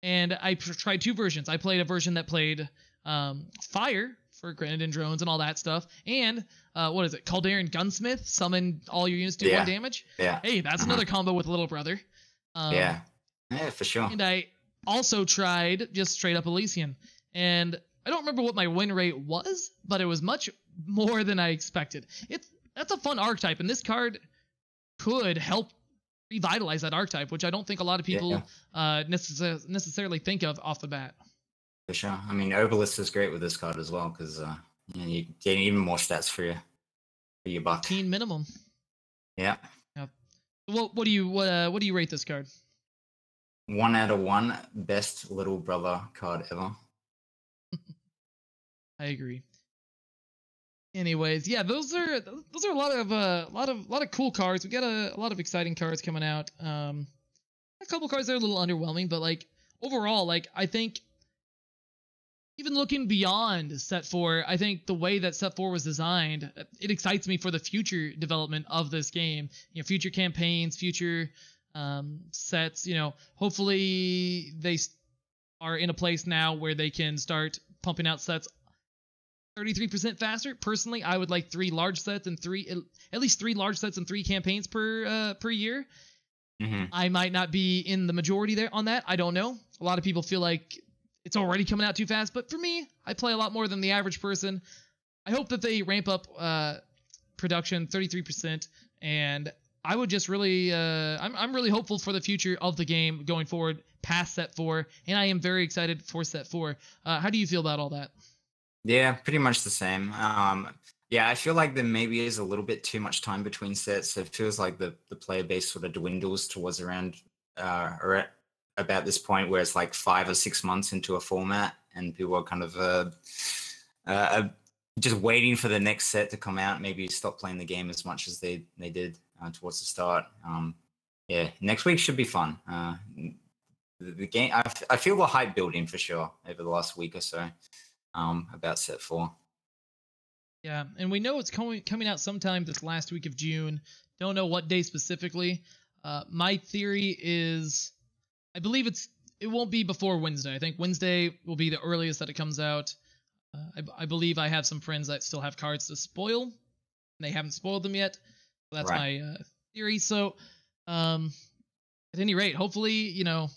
A: And I tried 2 versions. I played a version that played Fire for grenade and drones and all that stuff, and what is it, Caldarian Gunsmith, summon all your units to 1 damage. Hey, that's another combo with Little Brother.
B: Yeah, for sure.
A: And I also tried just straight up Elysian, and I don't remember what my win rate was, but it was much more than I expected. That's a fun archetype, and this card could help revitalize that archetype, which I don't think a lot of people necessarily think of off the bat.
B: For sure. I mean, Obelisk is great with this card as well, because you get even more stats for your buck.
A: 15 minimum.
B: Yeah.
A: What do you rate this card?
B: 1 out of 1, best Little Brother card ever.
A: I agree. Anyways, yeah, those are a lot of cool cards. We got a lot of exciting cards coming out. A couple cards that are a little underwhelming, but like overall, like I think even looking beyond set 4, I think the way that set 4 was designed, it excites me for the future development of this game. You know, future campaigns, future sets. You know, hopefully they are in a place now where they can start pumping out sets 33% faster. Personally, I would like 3 large sets and at least 3 large sets and 3 campaigns per year. I might not be in the majority there on that. I don't know. A lot of people feel like it's already coming out too fast, but for me, I play a lot more than the average person. I hope that they ramp up production 33%, and I would just really, I'm really hopeful for the future of the game going forward past set 4, and I am very excited for set 4. How do you feel about all that?
B: Yeah, pretty much the same. Yeah, I feel like there maybe is a little bit too much time between sets. It feels like the player base sort of dwindles towards around or about this point where it's like 5 or 6 months into a format, and people are kind of just waiting for the next set to come out. Maybe stop playing the game as much as they did towards the start. Yeah, next week should be fun. The game, I feel the hype building for sure over the last week or so about set 4.
A: Yeah, and we know it's coming out sometime this last week of June. Don't know what day specifically. My theory is, I believe it won't be before Wednesday. I think Wednesday will be the earliest that it comes out. I believe I have some friends that still have cards to spoil, and they haven't spoiled them yet. So that's my theory. So, at any rate, hopefully, you know,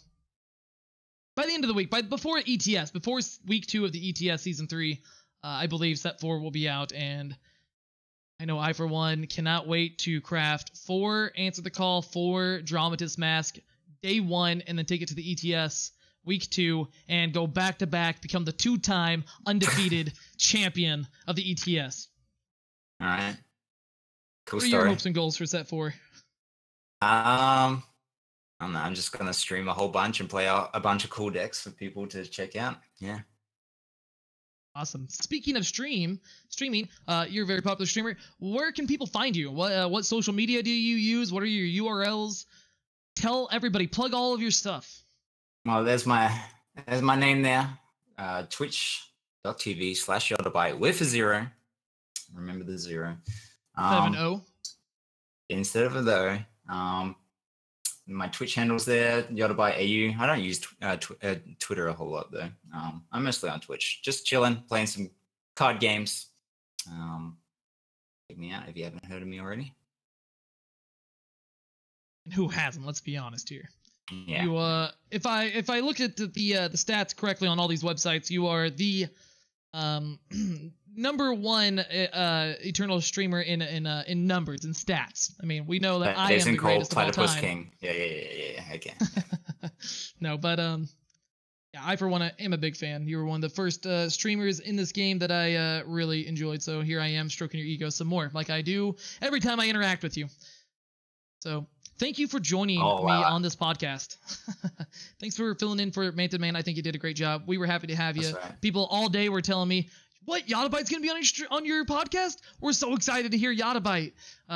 A: by the end of the week, before ETS, before week 2 of the ETS season 3, I believe set 4 will be out, and I know I, for one, cannot wait to craft 4 Answer the Call, 4 Dramatist Mask, day 1, and then take it to the ETS week 2 and go back to back, become the 2-time undefeated champion of the ETS.
B: All right. Cool
A: What are
B: story.
A: your hopes and goals for set 4?
B: I don't know. I'm just gonna stream a whole bunch and play a bunch of cool decks for people to check out. Yeah.
A: Awesome. Speaking of streaming, you're a very popular streamer. Where can people find you? What social media do you use? What are your URLs? Tell everybody. Plug all of your stuff.
B: Well, there's my name there. Twitch.tv/y0ttabyte with a 0. Remember the 0.
A: Instead of an O.
B: Instead of a O. My Twitch handle's there, y0ttabyte.au. I don't use Twitter a whole lot though. I'm mostly on Twitch, just chilling, playing some card games. Check me out if you haven't heard of me already.
A: And who hasn't? Let's be honest here.
B: Yeah.
A: You if I look at the stats correctly on all these websites, you are the number one eternal streamer in numbers and stats. I mean, we know that I am the greatest of all time.
B: King. Yeah. Okay.
A: No, but yeah, I for one am a big fan. You were one of the first streamers in this game that I really enjoyed. So here I am stroking your ego some more, like I do every time I interact with you. So thank you for joining me on this podcast. Thanks for filling in for Manta Man. I think you did a great job. We were happy to have you. Right. People all day were telling me, what, y0ttabyte's going to be on your podcast? We're so excited to hear y0ttabyte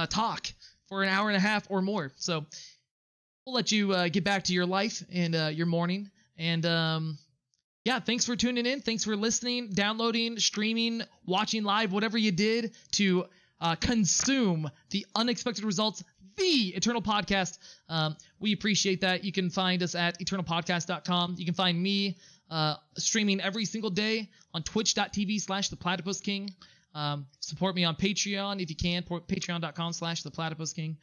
A: talk for an hour and a half or more. So we'll let you get back to your life and your morning. And yeah, thanks for tuning in. Thanks for listening, downloading, streaming, watching live, whatever you did to consume the unexpected results, the Eternal Podcast. We appreciate that. You can find us at eternalpodcast.com. You can find me streaming every single day on twitch.tv/ThePlatypusKing. Support me on Patreon if you can. Patreon.com/ThePlatypusKing.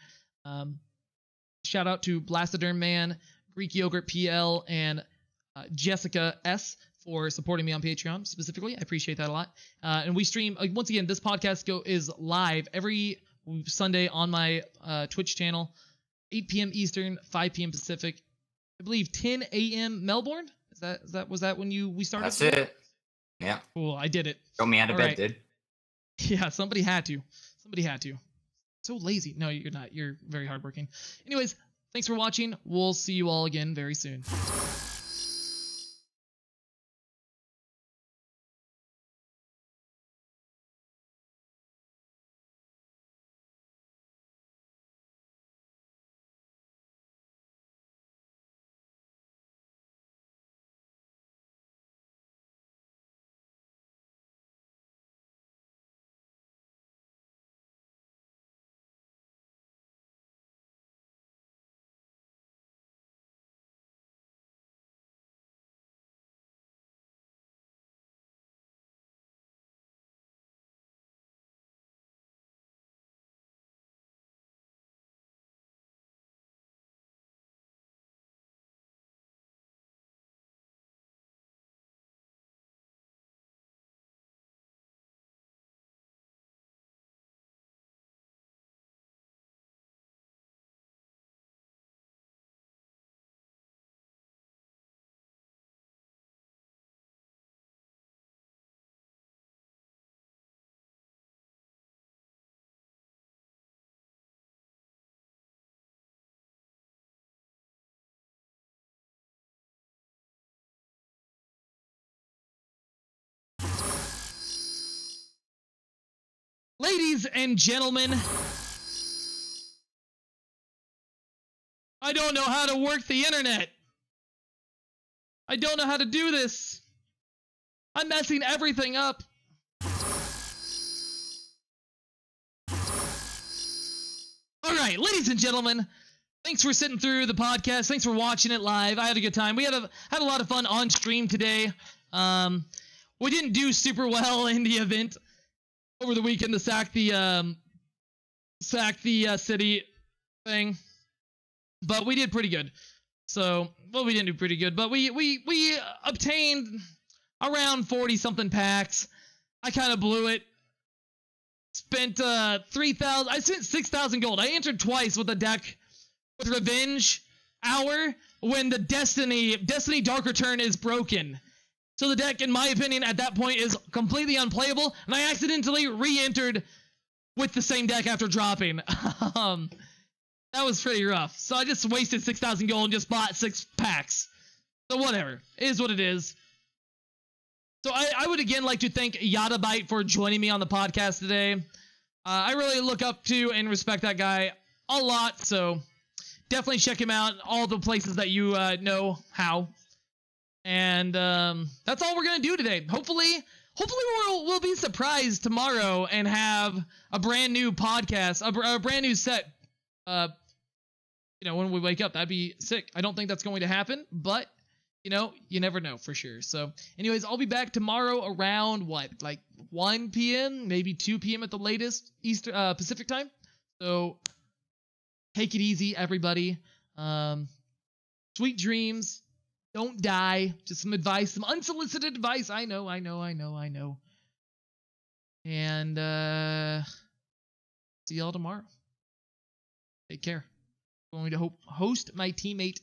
A: Shout out to Blastoderm Man, Greek Yogurt PL, and Jessica S for supporting me on Patreon specifically. I appreciate that a lot. And we stream, once again, this podcast is live every Sunday on my Twitch channel, 8 p.m. Eastern, 5 p.m. Pacific. I believe 10 a.m. Melbourne. Was that when we started?
B: That's it. Yeah.
A: Cool. I did it.
B: Got me out of bed, dude.
A: Yeah, somebody had to. So lazy. No, you're not. You're very hardworking. Anyways, thanks for watching. We'll see you all again very soon. Ladies and gentlemen, I don't know how to work the internet. I don't know how to do this. I'm messing everything up. All right, ladies and gentlemen, thanks for sitting through the podcast. Thanks for watching it live. I had a good time. We had a lot of fun on stream today. We didn't do super well in the event over the weekend to sack the city thing, but we did pretty good. So, well, we didn't do pretty good, but we obtained around 40 something packs. I kind of blew it. Spent 3,000. I spent 6,000 gold. I entered twice with a deck with Revenge Hour when the Destiny Dark Return is broken. So the deck, in my opinion, at that point is completely unplayable, and I accidentally re-entered with the same deck after dropping. That was pretty rough. So I just wasted 6,000 gold and just bought 6 packs. So whatever. It is what it is. So I would again like to thank y0ttabyte for joining me on the podcast today. I really look up to and respect that guy a lot, so definitely check him out all the places that you know how. And that's all we're gonna do today. Hopefully we'll be surprised tomorrow and have a brand new podcast, a brand new set. When we wake up, that'd be sick. I don't think that's going to happen, but you never know for sure. So, anyways, I'll be back tomorrow around like 1 p.m., maybe 2 p.m. at the latest Pacific time. So take it easy, everybody. Sweet dreams. Don't die. Just some advice, some unsolicited advice. I know. And see y'all tomorrow. Take care. I'm going to host my teammate,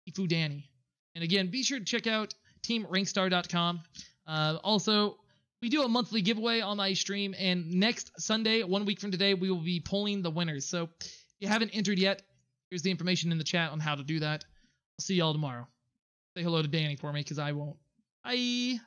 A: Ifu Danny. And again, be sure to check out teamrankstar.com. Also, we do a monthly giveaway on my stream, and next Sunday, 1 week from today, we will be polling the winners. So if you haven't entered yet, here's the information in the chat on how to do that. I'll see y'all tomorrow. Say hello to Danny for me, because I won't. Bye.